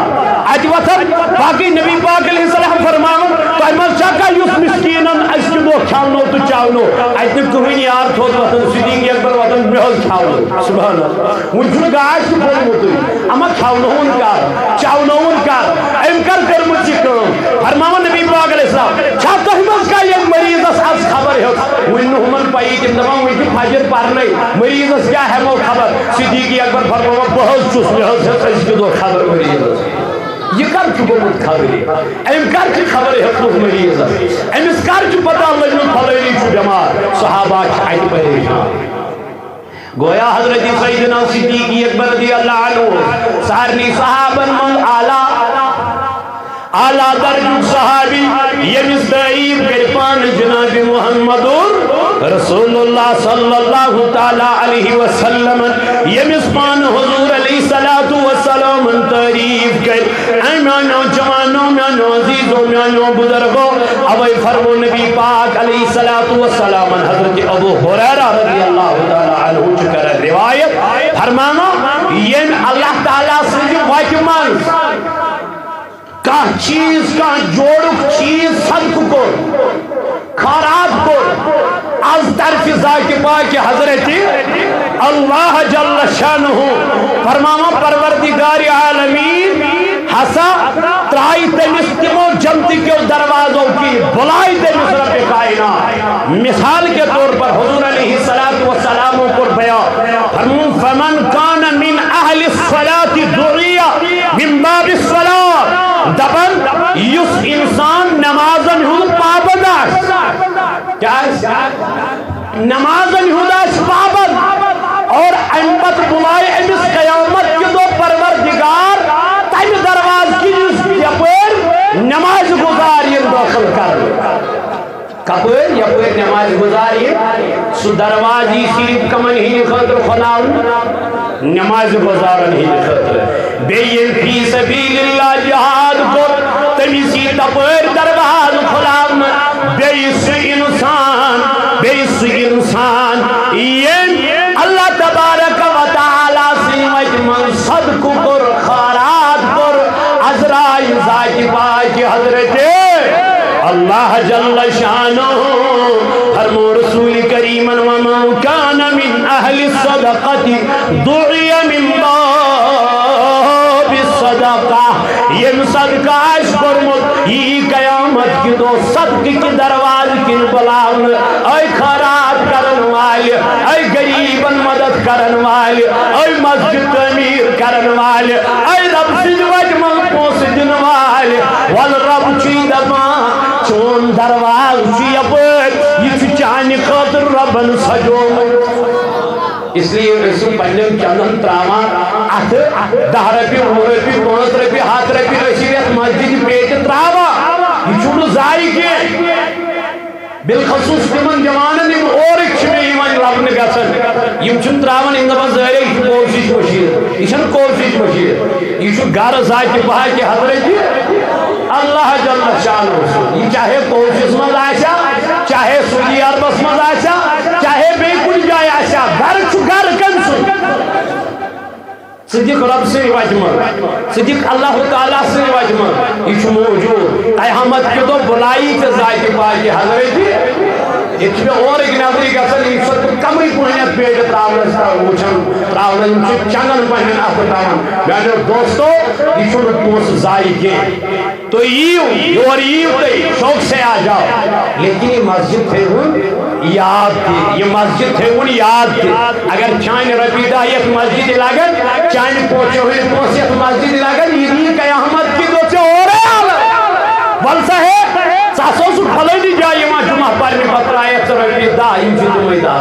آج وطن باقی نبی پاک علیہ السلام فرماؤں تو ایمان شاہ کا یوس مسکینن اشکی دو کھاؤنو تو چاؤنو اجنک ہوئی یار تھوت وطن صدیقی اکبر وطن بہت کھاؤنو سبحان اللہ مجھو گاش کو پڑھ ہوتی اما کھاؤنو ان کار چاؤنو ان کار امکر کر مجھے کرو فرماؤں نبی پاک علیہ السلام چھاپ تو ہمیں کا یک مریض اس خبر ہے وہ انہوں ہمیں پائی کہ دماؤں ان کی فاجر پار نہیں مریض اس کیا ہے وہ خبر صدیقی اکبر فرماؤں بہت چوس لحظ ہے اس کی دو خبر مریض یہ کر چکو مت خبری امکار کی خبری حقوق مریض امسکار کی پتہ اللہ نے فلینی چھو بیمار صحابہ چھائی پریشان گویا حضرت سیدنا صدیقی اکبر رضی اللہ عنہ سارنی صحابن من اعلیٰ درجہ صحابی یمس تعیب کرپان جناب محمد رسول اللہ صلی اللہ تعالی علیہ وسلم یمس پان حضور علیہ السلام تعریف کر اے میانو جوانو میانو عزیزو میانو بزرگو ابھی فرمو نبی پاک علیہ السلام حضرت ابو ہریرہ رضی اللہ تعالی عنہ چکر روایت فرمانا یہ اللہ تعالیٰ سے واجمان کا چیز کا جوڑک چیز صدق کو خارات کو از طرف ذات پاک حضرت اللہ جل شانہ فرماوا پروردگار عالمین ہسا ترائی تمس تمو جنتی کے دروازوں کی بلائی تمس رب کائنات. مثال کے طور پر حضور علیہ السلام کو بیان فمن کان من اہل الصلاة دعیا من باب الصلاة دبن یس انسان نمازن ہوں پابند کیا نمازن ہوں پابند اور امت بلائے امس قیامت کی دو پروردگار تم درواز کی یپر نماز گزار یہ داخل کر کپر یپر نماز گزار یہ سو دروازی صرف کمن ہی خاطر کھلاؤ نماز گزارن ہی خاطر بیل فی سبیل اللہ جہاد کو تمیسی تپر درواز کھلاؤ بیس انسان یہ اللہ تبارک و تعالی سیمت من صدق پر خارات پر عزرائی ذات پاک حضرت اللہ جل شانہ فرمو رسول کریم ومن کان من اہل الصدقت دعی من باب الصدقہ یہ صدقہ اشکرمت یہ قیامت کی دو صدق کی درواز کن بلاؤن اے خیرات کرن والے اے غریبن مدد کرن والے اے مسجد تعمیر کرن والے اے رب سجوج من پوس دن والے والرب چی دبان چون درواز چی اپر یہ چانی خاطر ربن سجو. اس لیے رسو پنجم چندن تراما ات 10 رپی 9 رپی 5 رپی 7 رپی رسیت مسجد پیٹ تراما یہ چھوڑو زائی کے بالخصوص تمن جوانن یم اور چھنے ایمان لبن گژھن یم چھن تراون ان دپن زہرے یہ کوشش مشیر یہ چھن کوشش مشیر یہ چھ گھر ذات پاک کہ حضرت اللہ جل شانہ یہ چاہے کوشش مز آسا چاہے سعودی عربس مز آسا چاہے بے کن جائے آسا گھر چھ گھر کن صدیق رب سے وجمہ صدیق اللہ تعالیٰ سے وجمہ یہ موجود قیامت کے دو بلائی کے ذات پاک حضرت یہ اور ایک نظری گژھن یہ سب کمرے پہنت پیٹ تراونس وچھن تراون چنگن پہنن اتھ تراون میانو دوستو یہ چھن پونس ضائع کینٛہہ تو یور تے شوق سے آ جاؤ لیکن یہ مسجد تھے یاد تھی یہ مسجد تھے یاد تھی اگر چانہ رپی دہ یت مسجد لگن چانہ پوچھے ہوئے پونس یت مسجد لگن یہ قیامت کی دو سے اور ولسا ہے ساسو سو پھلنی جائے وہاں جمعہ پڑھنے پتر آئے رپی دہ یم چھ جمعہ دہ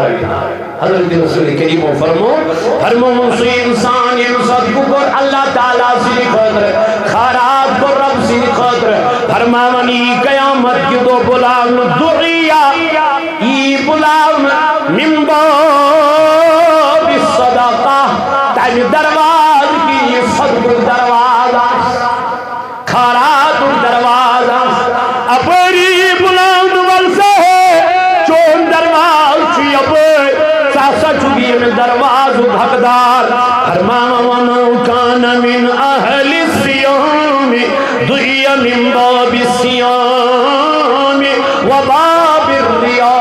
حضرت رسول کریم فرمو منصوی انسان یہ صدق پر اللہ تعالیٰ سے خاطر خیرات پر رب سے خاطر فرماونی قیامت کی دو بلاؤن دعیا ای بلاؤن من باب الصدقہ تم درواز کی یہ صدق دروازہ خیرات دروازہ اپری بلاؤن ولسہ ہے چون دروازہ چی اپر ساسا چوگی میں دروازہ بھگدار فرمانا ومن کان من اہل الصیام دعی من باب الصیام وباب الریان.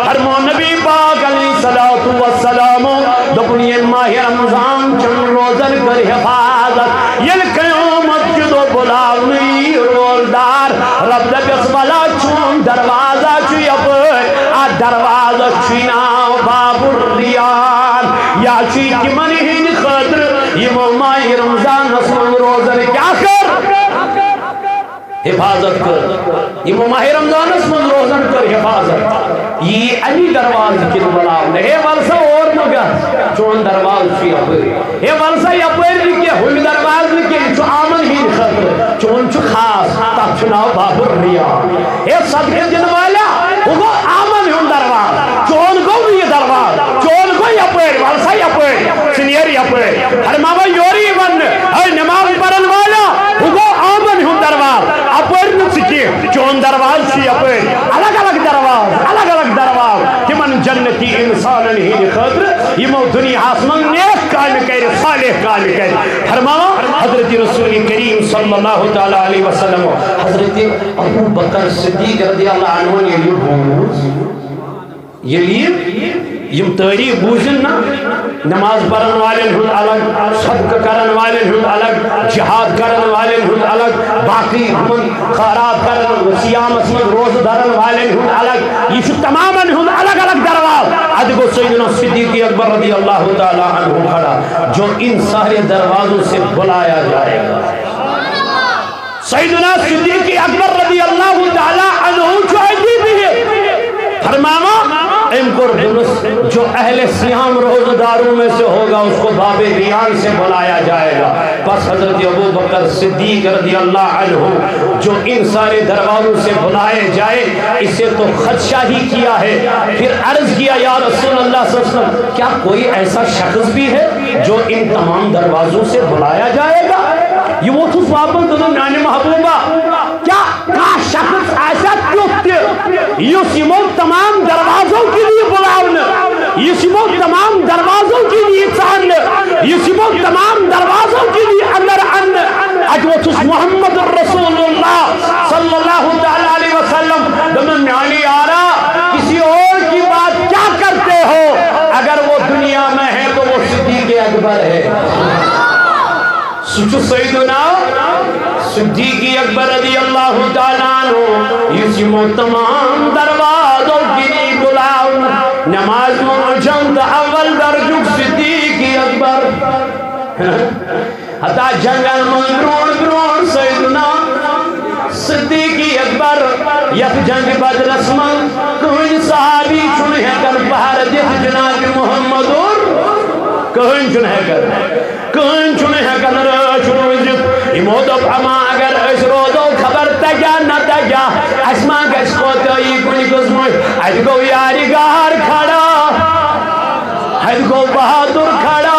فرمو نبی پاک علیہ السلام دپنی ماہ رمضان چن روزن کر حفاظت یل قیامت کی دو بلاونی رولدار رب دبیس والا چون دروازہ چی اپر آ دروازہ چی ناو باب الریان یا چی تمن ہین خاطر یہ ماہ رمضان نسل روزن کیا کر حفاظت کر یہ ماہ رمضان نسل روزن کر حفاظت یہ علی درواز کی بلاؤ ہے ولسا اور مگر چون دروازہ چی اپر ہے ولسا اپر لکھے ہوئی دروازہ لکھے چو آمن ہین خاطر چون چو خاص تک چناو باب الریان ہے صدقہ جن والا وہ آمن ہون دروازہ چون کو بھی یہ دروازہ چون کو اپر ولسا اپر سنیر اپر ہر ماما یوری ون ہے نماز پڑھن والا وہ آمن ہون دروازہ اپر نسکی چون دروازہ چی اپر الگ الگ دروازہ تمن جنتی انسانن ہی خاطر یمو دنیا من نیک کام کر صالح کام کر فرماوا حضرت رسول کریم صلی اللہ تعالیٰ علیہ وسلم حضرت ابو بکر صدیق رضی اللہ عنہ نے یہ بوز یم تاریخ بوزن نا نماز پڑھن والن ہند الگ صدقہ کرن والن ہند الگ جہاد کرن والن ہند الگ باقی خیرات کرن سیامت میں روز دھرن والن ہند الگ یہ تمامن ہند الگ الگ درواز اد کو سیدنا صدیق اکبر رضی اللہ تعالی عنہ کھڑا جو ان سارے دروازوں سے بلایا جائے گا سیدنا صدیق اکبر رضی اللہ تعالی عنہ جو عجیب ہے فرماوا جو اہل سیام روزہ داروں میں سے ہوگا اس کو باب ریان سے بلایا جائے گا بس حضرت ابو بکر صدیق رضی اللہ عنہ جو ان سارے دروازوں سے بلائے جائے اسے تو خدشہ ہی کیا ہے پھر عرض کیا یا رسول اللہ صلی اللہ علیہ وسلم کیا کوئی ایسا شخص بھی ہے جو ان تمام دروازوں سے بلایا جائے گا یہ وہ تو واپس دونوں میانے محبوبہ کیا شخص ایسا یسمو تمام دروازوں کے لیے بلاؤنا یسمو تمام دروازوں کے لیے چاہنا یسمو تمام دروازوں کے لیے اندر اجوتس محمد رسول اللہ صلی اللہ علیہ وسلم دمن میانی آرا کسی اور کی بات کیا کرتے ہو اگر وہ دنیا میں ہے تو وہ صدیق اکبر ہے سچو سیدنا صدیق اکبر رضی اللہ تعالیٰ عنہ یسمو تمام دروازوں کی نہیں بلاؤ نماز موجند اول درجک صدیق اکبر حتی جنگل من برون سیدنا صدیق اکبر یک جنگ بدرس من کوئی صحابی چنے کر بہر دیکھ جناب محمد کہن چنے کر رچ روزت امودب اما اگر اس روزو خبر تگیا نہ تگیا اسما گش کو تئی کنی گزموئی اد گو یاری گار کھڑا اد گو بہادر کھڑا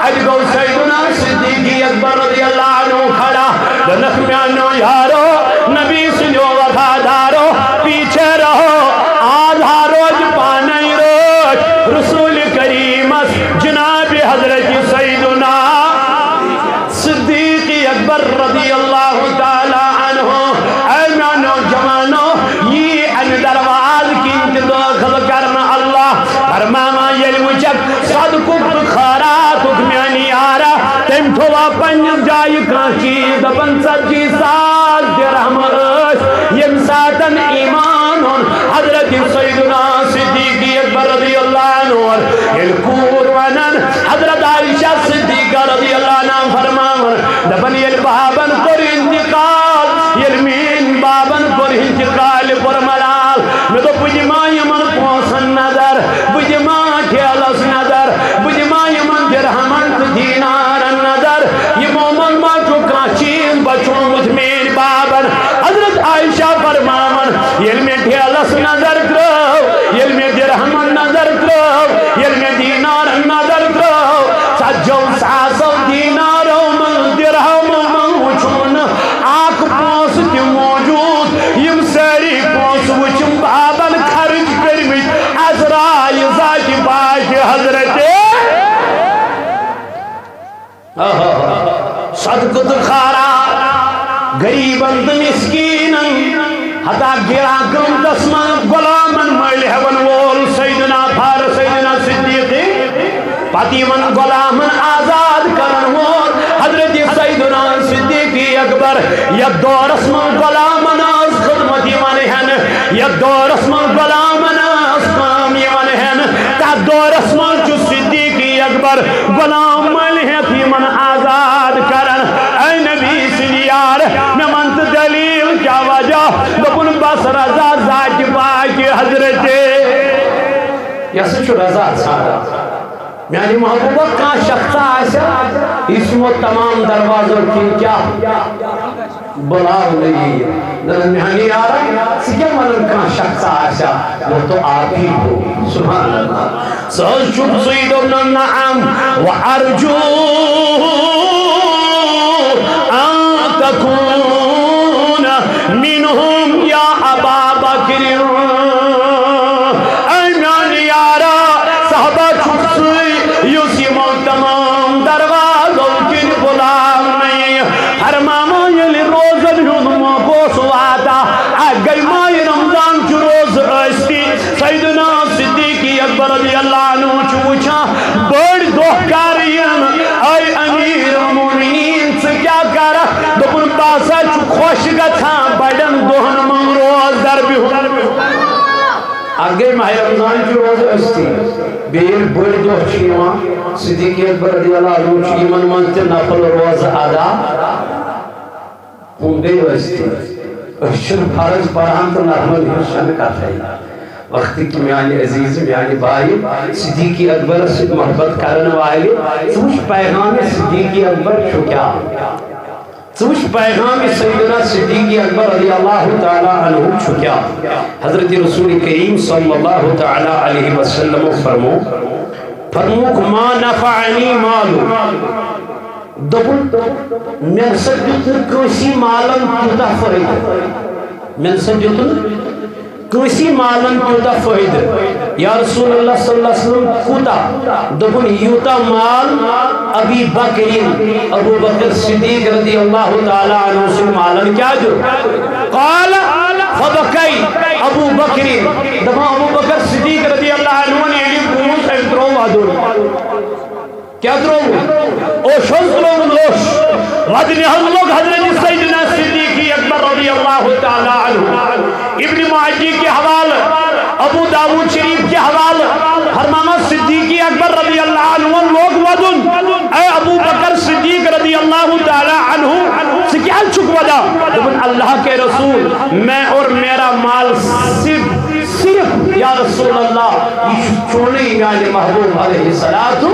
اد گو سیدنا صدیق اکبر رضی اللہ عنہ کھڑا دنک میانو یارو نبی سنو وفادارو پیچھے رہو آدھا روز پانی روز رسول کریمت جناب حضرت سیدنا صدیق اکبر رضی اللہ تعالی عنہ ایمانو جوانو یہ ان درواز کی انتداخل کرنا اللہ فرماما یل وچک صدقک خاراتک میانی آرا تم تھوا پنج جائی کانچی دبن سجی ساز درہم اس یم ساتن ایمانون حضرت سیدنا صدیق اکبر رضی اللہ عنہ یل کورونن حضرت عائشہ صدیقہ رضی اللہ عنہ فرماون دبن یل بابن پر انتقال یل مین بابن پر انتقال پر ملال میں تو بجما یمن پوسن نظر بجما کھیلس نظر بجما یمن درہمن دینار نظر یہ مومن ما چکا چیز بچوں مجھ مین بابن حضرت عائشہ فرماون یل میں کھیلس نظر کرو یل میں درہمن نظر کرو یل میں دینار نظر کرو سجو ساسو دینارو من درہم من وچون آنکھ پوس کی موجود یم ساری پوس وچن بابن خرج کرمت ازرائی ذات باش حضرت صدقت خارا غریبن مسکینن حتا گرا کم دسمن غلامن مل ہون وول سیدنا فار سیدنا صدیق پتی من غلامن آزاد کرن وول حضرت سیدنا صدیق اکبر یک دورس من غلامن از خدمت من ہن یک دورس من غلامن از کام من ہن تا دورس من چو صدیق اکبر غلام مل ہے من آزاد کرن اے نبی سنیار میں منت دلیل کیا وجہ دبن بس رضا ذات پاک حضرت یا سچو رضا سارا میانی محبوبہ کان شخصہ آسا اس میں تمام دروازوں کی کیا بلاو نہیں ہے میانی آرہا سکیا منن کان شخصہ آسا وہ تو آپ ہی ہو سبحان اللہ سأجب صید ابن النعم وارجو ان تکون منہم یا ابا بکر اے میانی آرہ صحبہ چھوٹ سوئی یوسی تمام دروازوں کی بلاؤ نہیں سیدنا صدیق اکبر رضی اللہ عنہ چوچا بڑ دو کارین اے امیر المومنین سے کیا کرا دبن باسا چو خوش گتھا بڑن دوہن من روز در بیہو آگے ماہ رمضان کی روز استی بیر بڑ دو چیوان صدیق اکبر رضی اللہ عنہ چیمن منتے نفل روز ادا ہم گئی استی اشن فرض پڑھان تو نرمل حسن کا تھا وقتی کی میانی عزیز میانی بھائی صدیقی اکبر سے محبت کرنے والے سوچ پیغام صدیقی اکبر چھو کیا سوچ پیغام سیدنا صدیقی اکبر رضی اللہ تعالی عنہ چھو کیا حضرت رسول کریم صلی اللہ تعالی علیہ وسلم فرموک ما نفعنی مالو دبن من سجدن کسی مالن کیوتا فائدہ من سجدن کسی مالن کیوتا فائدہ یا رسول اللہ صلی اللہ علیہ وسلم کوتا دبن یوتا مال ابی بکرین ابو بکر صدیق رضی اللہ تعالی عنہ سے مالن کیا جو قال فبکی ابو بکرین دبن ابو بکر صدیق رضی اللہ عنہ نے ایلی کونس انترو وادور کیا کرو اوشن لوگ لوش ودنی ہم لوگ حضرت سیدنا صدیقی اکبر رضی اللہ تعالی عنہ ابن معجی کے حوالہ ابو داود شریف کے حوالہ فرمانا صدیقی اکبر رضی اللہ عنہ لوگ ودن اے ابو بکر صدیق رضی اللہ تعالی عنہ سے کیا چک ودا لیکن اللہ کے رسول میں اور میرا مال صرف یا رسول اللہ یہ چھوڑنے یعنی محبوب علیہ السلام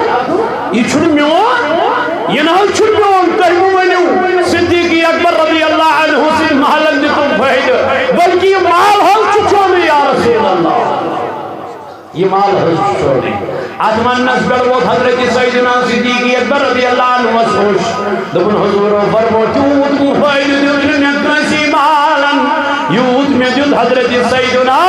یہ چھوڑ میون یہ نہ چھوڑ میون تہمو ونیو صدیقی اکبر رضی اللہ عنہ سے محلن دتم فائدہ بلکہ یہ مال ہل چھوڑنے یا رسول اللہ یہ مال ہل چھوڑنے آتمان نسبر وہ حضرت سیدنا صدیقی اکبر رضی اللہ عنہ مسوش دبن حضور و فرموٹ یود مفائد دن نکسی مالن یود میں دن حضرت سیدنا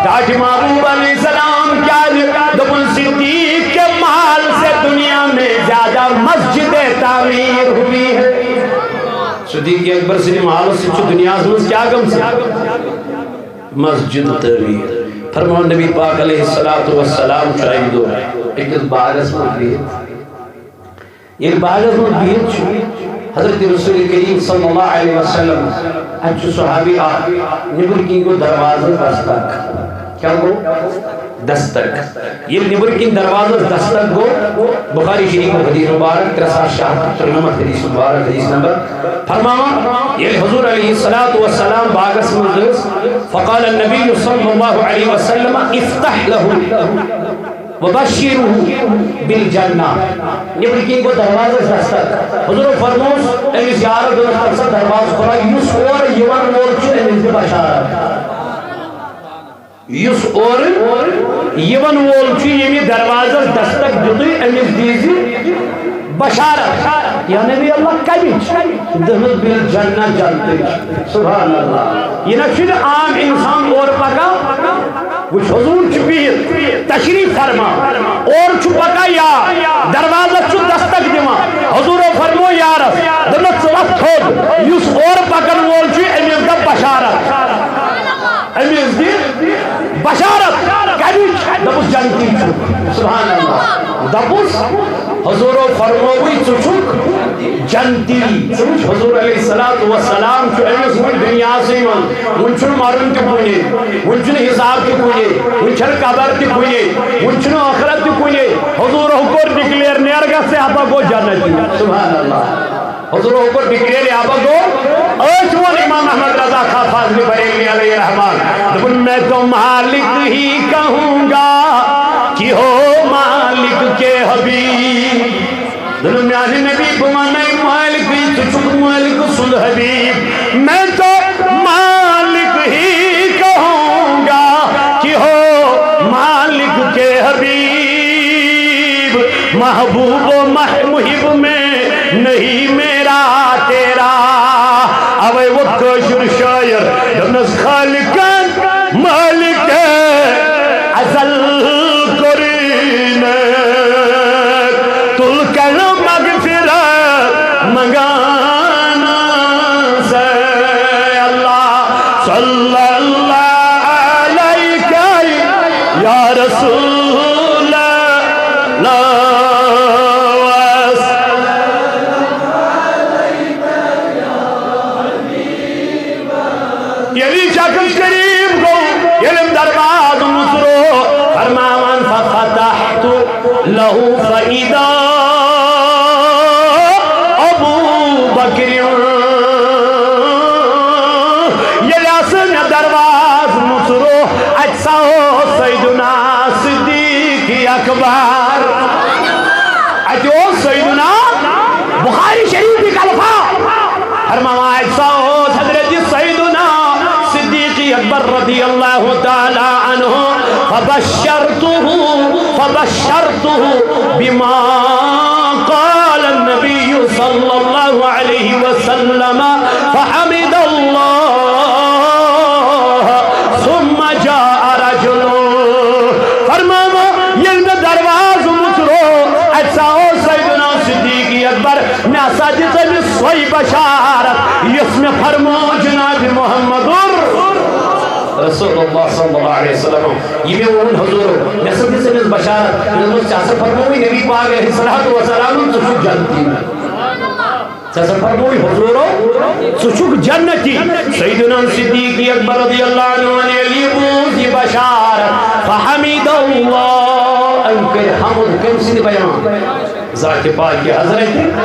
تاج محبوب علیہ السلام کیا دبن صدیق کے مال سے دنیا میں زیادہ مسجد تعمیر ہوئی ہے صدیق اکبر سے مال سے دنیا سے کیا کم سے مسجد تعمیر فرمان نبی پاک علیہ السلام چاہیے دو ایک باغس میں بیت ایک باغس میں بیت چھو حضرت رسول کریم صلی اللہ علیہ وسلم اچھو صحابی نبر کی کو دروازہ دستک کیا گو دستک یہ نبر کی دروازہ دستک گو بخاری شریف حدیث مبارک 360 حدیث مبارک حدیث نمبر فرماما یہ حضور علیہ السلام باغس مجلس فقال النبی صلی اللہ علیہ وسلم افتح له وبشره بالجنہ نبر کی کو دروازہ دستک حضور فرموس امی زیارت دستک دروازہ کھلا یوس اور یوان مورچو امی بشارت یس اور یون وول چھ یمی دروازہ دستک دتوی امس دیزی بشارت یا نبی اللہ کبھی دہل بل جنہ جنت سبحان اللہ یہ نہ عام انسان اور پکا وہ حضور چھ بہت تشریف فرما اور چھ پکا یا دروازہ چھ دستک دیما حضور فرمو یا رب دلت صلات کھود یس اور پکن وول چھ امس دا بشارت امس دی بشارت کبھی دبس جنتی سبحان اللہ دبس حضور فرموی چچک جنتی حضور علیہ السلام چو امس من دنیا سے من چھن مرن تی کنے من چھن حساب تی کنے من چھن قبر تی کنے من چھن آخرت تی کنے حضور حکر ڈکلیر نیرگا سے آبا گو جنتی سبحان اللہ حضور حکر ڈکلیر آبا گو اچھوان امام احمد رضا خان فاضلی بریلی علیہ الرحمن دبن میں تو مالک ہی کہوں گا کہ ہو مالک کے حبیب دنمیان نبی بمانے مالک ہی تچک مالک سن حبیب میں تو مالک ہی کہوں گا کہ ہو مالک کے حبیب محبوب و محب میں نہیں میرا تیرا اوے وہ کشر شاعر دنس خالقان مالک ازل کرین تل کر مغفرت منگانا سے اللہ صلی اللہ علیہ له فإذا أبو بكر يلاسن درواز مصرو أجساو سيدنا صديق أكبر أجو سيدنا بخاری شریف کا الفاظ فرمایا أجساو حضرت سيدنا صدیق اکبر رضی اللہ تعالی عنہ فبشرته بما قال النبي صلى الله عليه وسلم فحمد الله ثم جاء رجل فرمایا یل میں درواز مصرو اجساو سیدنا صدیق اکبر میں ساجد میں سوئی بشارت اس میں فرمو جناب محمد رسول اللہ صلی اللہ علیہ وسلم یہ میں ان حضور نسل سے میں بشارت نظر چاہتا فرموی نبی پاک علیہ السلام سچک جنتی چاہتا فرموی حضورو سچک جنتی سیدنا صدیق اکبر رضی اللہ عنہ نے لیبوزی بشارت فحمید اللہ انکر حمد کم سے بیان ذات پاک کی حضرت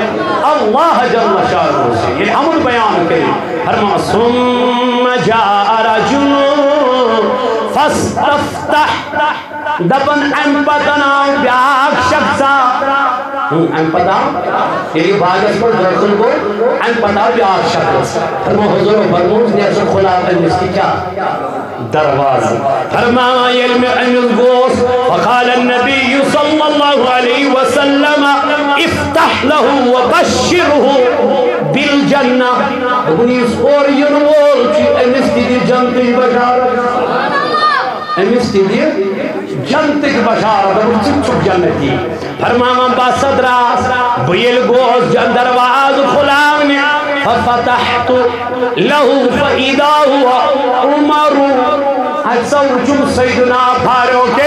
اللہ جل شانہ سے یہ حمد بیان کریں فرما ثم جاء رجل فاستفتح دبن ام پتنا بیاک شخصا ام پتا یہ باغس پر درسن کو ام پتا بیاک شخص فرما حضور فرموز نے اصل خلاف انس کی کیا درواز فرما علم انس گوس فقال النبی صلی اللہ علیہ وسلم افتح له وبشره بالجنہ اگنی اس اور ینوال چی انس دی جنتی بشارت امس تیدی جنتک بشارت چک جنتی فرماما باسد راس بیل گوز جن درواز خلاونی ففتحت له فإذا هو عمر اجسا وجم سیدنا فاروق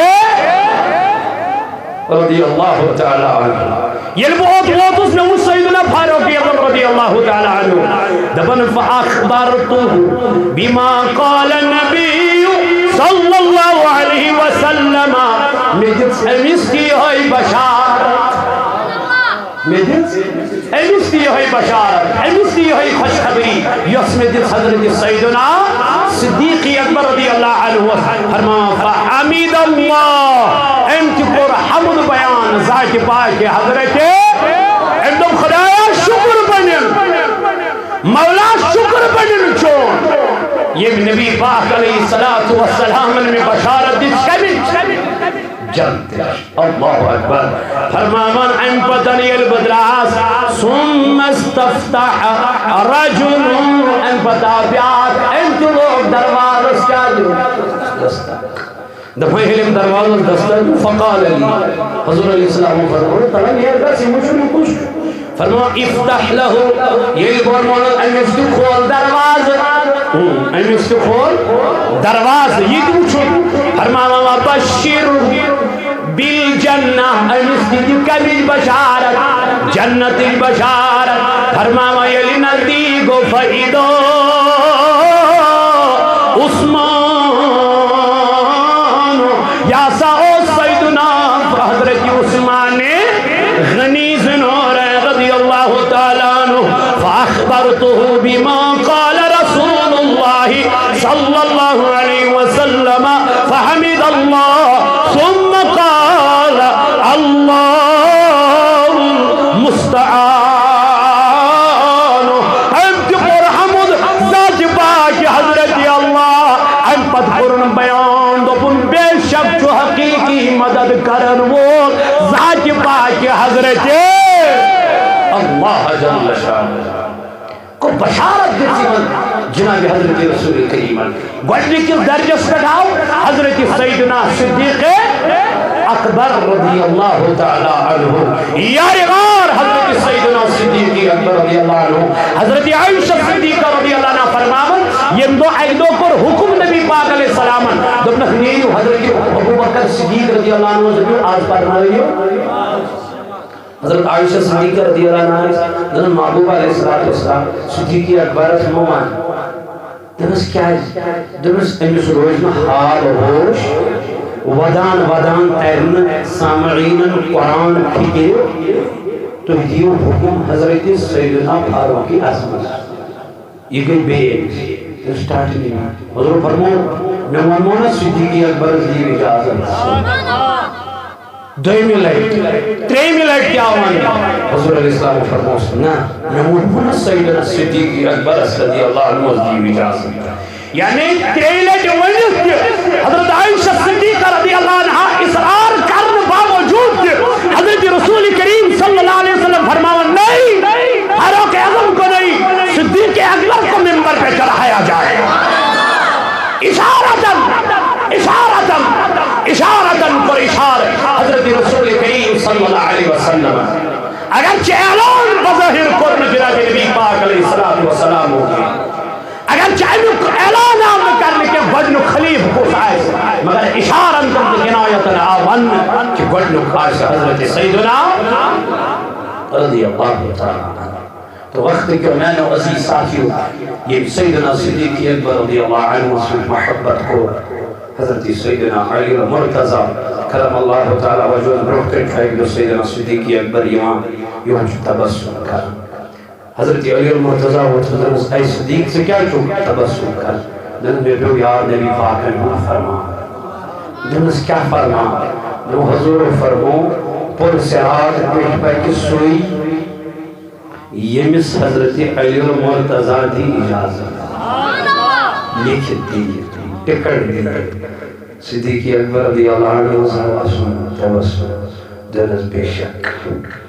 رضی اللہ تعالی عنہ یل بہت اس نے اس سیدنا فاروق رضی اللہ تعالی عنہ دبن فأخبرته بما قال النبی صلی اللہ علیہ وسلم مجھت امس کی ہوئی بشارت امس کی ہوئی بشارت امس کی ہوئی خوشخبری یس مجھت حضرت سیدنا صدیق اکبر رضی اللہ عنہ فرمایا فحمید اللہ امت پر حمد بیان ذات پاک حضرت امدم خدایا شکر بنن مولا شکر بنن چون یہ نبی پاک علیہ السلام میں بشارت دی شمل جنت اللہ اکبر فرمامان ان پتنی البدراس ثم استفتح رجل ان پتا بیات انت لوگ دروازس کیا دفعی حلم دروازس دستر فقال علی حضور علیہ السلام فرمانا تلن یہ کسی مجھے کچھ فرما افتح له یہ برمان ان استخول دروازه ان استخول دروازه یہ کچھ فرما بشیر بالجنہ ان استخول بشارت جنت بشارت فرما یلی نزدیک فائدہ عثمان یا ساو سیدنا حضرت عثمان غنی زنور رضی اللہ تعالیٰ عنہ فاخبرته بما قال رسول اللہ صلی اللہ علیہ وسلم فحمد اللہ ثم قال اللہ مستعان انت پر حمد ذات پاک حضرت اللہ ان پت قرن بیان دوپن بے شک جو حقیقی مدد کرن وہ ذات پاک حضرت اللہ جل شانہ کو بشارت دیتی من جناب حضرت رسول کریم گوڑنی کی درجس پر آؤ حضرت سیدنا صدیق اکبر رضی اللہ تعالی عنہ یارغار حضرت سیدنا صدیق اکبر رضی اللہ عنہ حضرت عائشہ صدیقہ رضی اللہ عنہ فرماون یہ دو عیدوں پر حکم نبی پاک علیہ السلام دبنہ نیو حضرت ابو بکر صدیق رضی اللہ عنہ زبیر آج پر مالیو حضرت عائشہ صدیقہ رضی اللہ عنہ دنہ محبوب علیہ السلام صدیقی اکبر مومان دنس کیا ہے دنس امیس روش میں حال و ہوش ودان ودان تیرن سامعین قرآن فکر تو دیو حکم حضرت سیدنا فاروق اعظم یہ گئی بے سٹارٹ نہیں حضور فرمو میں ونمونا صدیق اکبر دی اجازت دویمی لائٹ تریمی لائٹ کیا ہونا حضور علیہ السلام فرمو نا میں ونمونا سیدنا صدیق اکبر رضی اللہ عنہ دی اجازت یعنی تریمی لائٹ ونیت حضرت عائشہ صدیقہ رضی اللہ عنہ اصرار کرن باوجود حضرت رسول کریم صلی اللہ علیہ وسلم فرماون نہیں فاروق اعظم کو نہیں صدیق اکبر کو منبر پہ چڑھایا جائے اشارتاً پر اشارت حضرت رسول کریم صلی اللہ علیہ وسلم اگرچہ اعلان بظاہر قرن جناب نبی پاک علیہ السلام ہوگی اگرچہ اعلان آمد کرنے کے وجن خلیف کو سائز مگر اشارتاً پر جنایتاً آون کہ وجن خاص حضرت سیدنا رضی اللہ تعالیٰ تو وقت کہ میں نے عزیز ساتھیوں یہ سیدنا صدیق اکبر رضی اللہ عنہ سے محبت کو حضرت سیدنا علی المرتضی کرم اللہ تعالی وجہ روح کر کھائے سیدنا صدیق اکبر یوان تبسم کر حضرت علی المرتضی و حضرت اے صدیق سے کیا چوک تبسم کر دن میں جو یا نبی پاک نے فرما دن سے کیا فرما جو حضور فرمو پر سرات پیٹ پہ کی سوئی یمس حضرت علی المرتضی دی اجازت لکھت دی ٹکٹ دی صدیق اکبر رضی اللہ عنہ تبسم دنس بے شک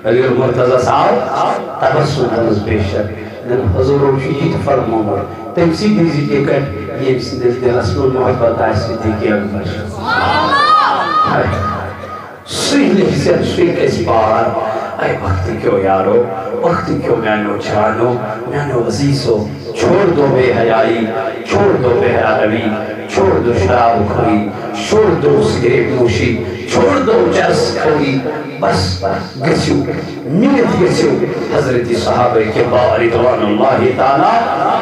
علی المرتضی صاحب تبسم دنس بے شک دن حضور شیط فرمو تمسی دیزی ٹکٹ یہ سندس دن رسول محبت آئے صدیق اکبر سیدھ سے شیخ اس بار اے وقت کیوں یارو وقت کیوں میانو جانو میانو عزیزو چھوڑ دو بے حیائی چھوڑ دو بے حیائی چھوڑ دو شراب خوری چھوڑ دو سگریٹ نوشی چھوڑ دو چرس خوری بس گسیو نیت گسیو حضرت صحابہ کے رضوان اللہ تعالی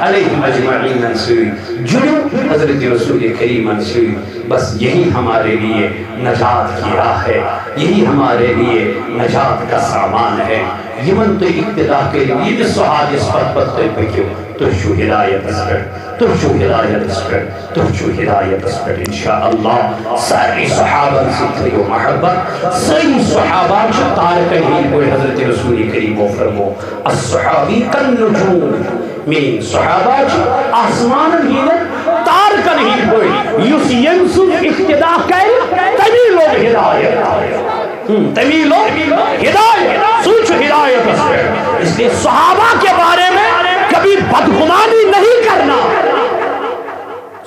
علیہ مجمعین انسوئی جنو حضرت رسول کریم انسوئی بس یہی ہمارے لیے نجات کی راہ ہے یہی ہمارے لیے نجات کا سامان ہے یمن تو اقتداء کے لیے بھی صحابہ اس پر پتہ پکیو تو شو ہدایت اس پر تو شو ہدایت اس پر تو شو ہدایت اس پر انشاءاللہ ساری صحابہ سے تھیو محبت ساری صحابہ جو تارکہ ہی کوئی حضرت رسول کریم و فرمو الصحابی کن نجوم من صحابہ جو آسمان ہی نے تارکہ نہیں کوئی یس ینسو اقتداء کر تبھی لوگ ہدایت تبھی لوگ ہدایت سوچ ہدایت اس پر اس لئے صحابہ کے بارے میں کبھی بدگمانی نہیں کرنا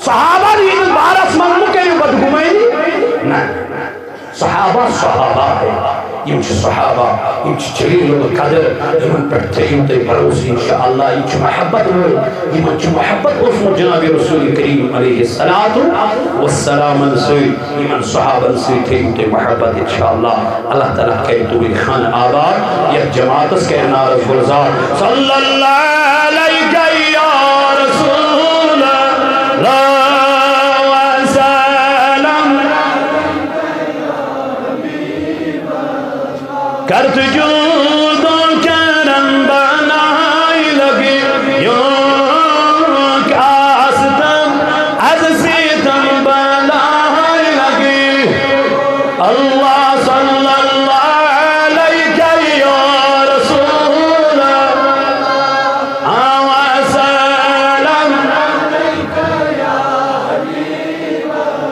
صحابہ نے ان بارس منگو کے لیے بدگمانی نہیں صحابہ صحابہ ہے یہ صحابہ یہ جلیل القدر یہ پر تحیمت بروس انشاءاللہ یہ محبت ہوئی یہ محبت اس جناب رسول کریم علیہ السلام انسوئی یہ صحابہ انسوئی تحیمت محبت انشاءاللہ اللہ تعالیٰ کہتو بھی خان آباد یہ جماعت اس کے نارض گلزار صلی اللہ علیہ یا رسول اللہ کرت جودو کرم بنائی لگی یوں کاستم از سیتم بنائی لگی اللہ صلی اللہ علیہ یا رسول وسلم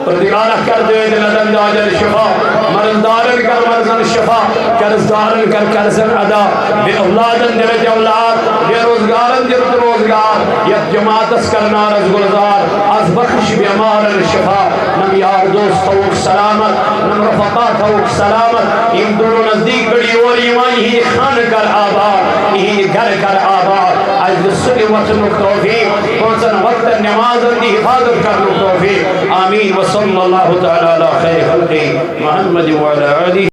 پردگارہ کر دے دلدن داجر شفا مرزدارن کر مرزن شفا قرضدارن کر قرضن ادا بے اولادن دیوت اولاد بے روزگارن دیوت روزگار یک جماعت اس کرنا رز گلزار از بخش بیمارن شفا نم یار دوست ہوک سلامت نم رفقات ہوک سلامت ان دونوں نزدیک بڑی اور ایمان ہی خان کر آباد ہی گھر کر آباد از دسلی وطن توفیق پونسن وقت نمازن دی حفاظت کر توفیق آمین وصلی اللہ تعالی علی خیر خلقی محمد وعلی آلہ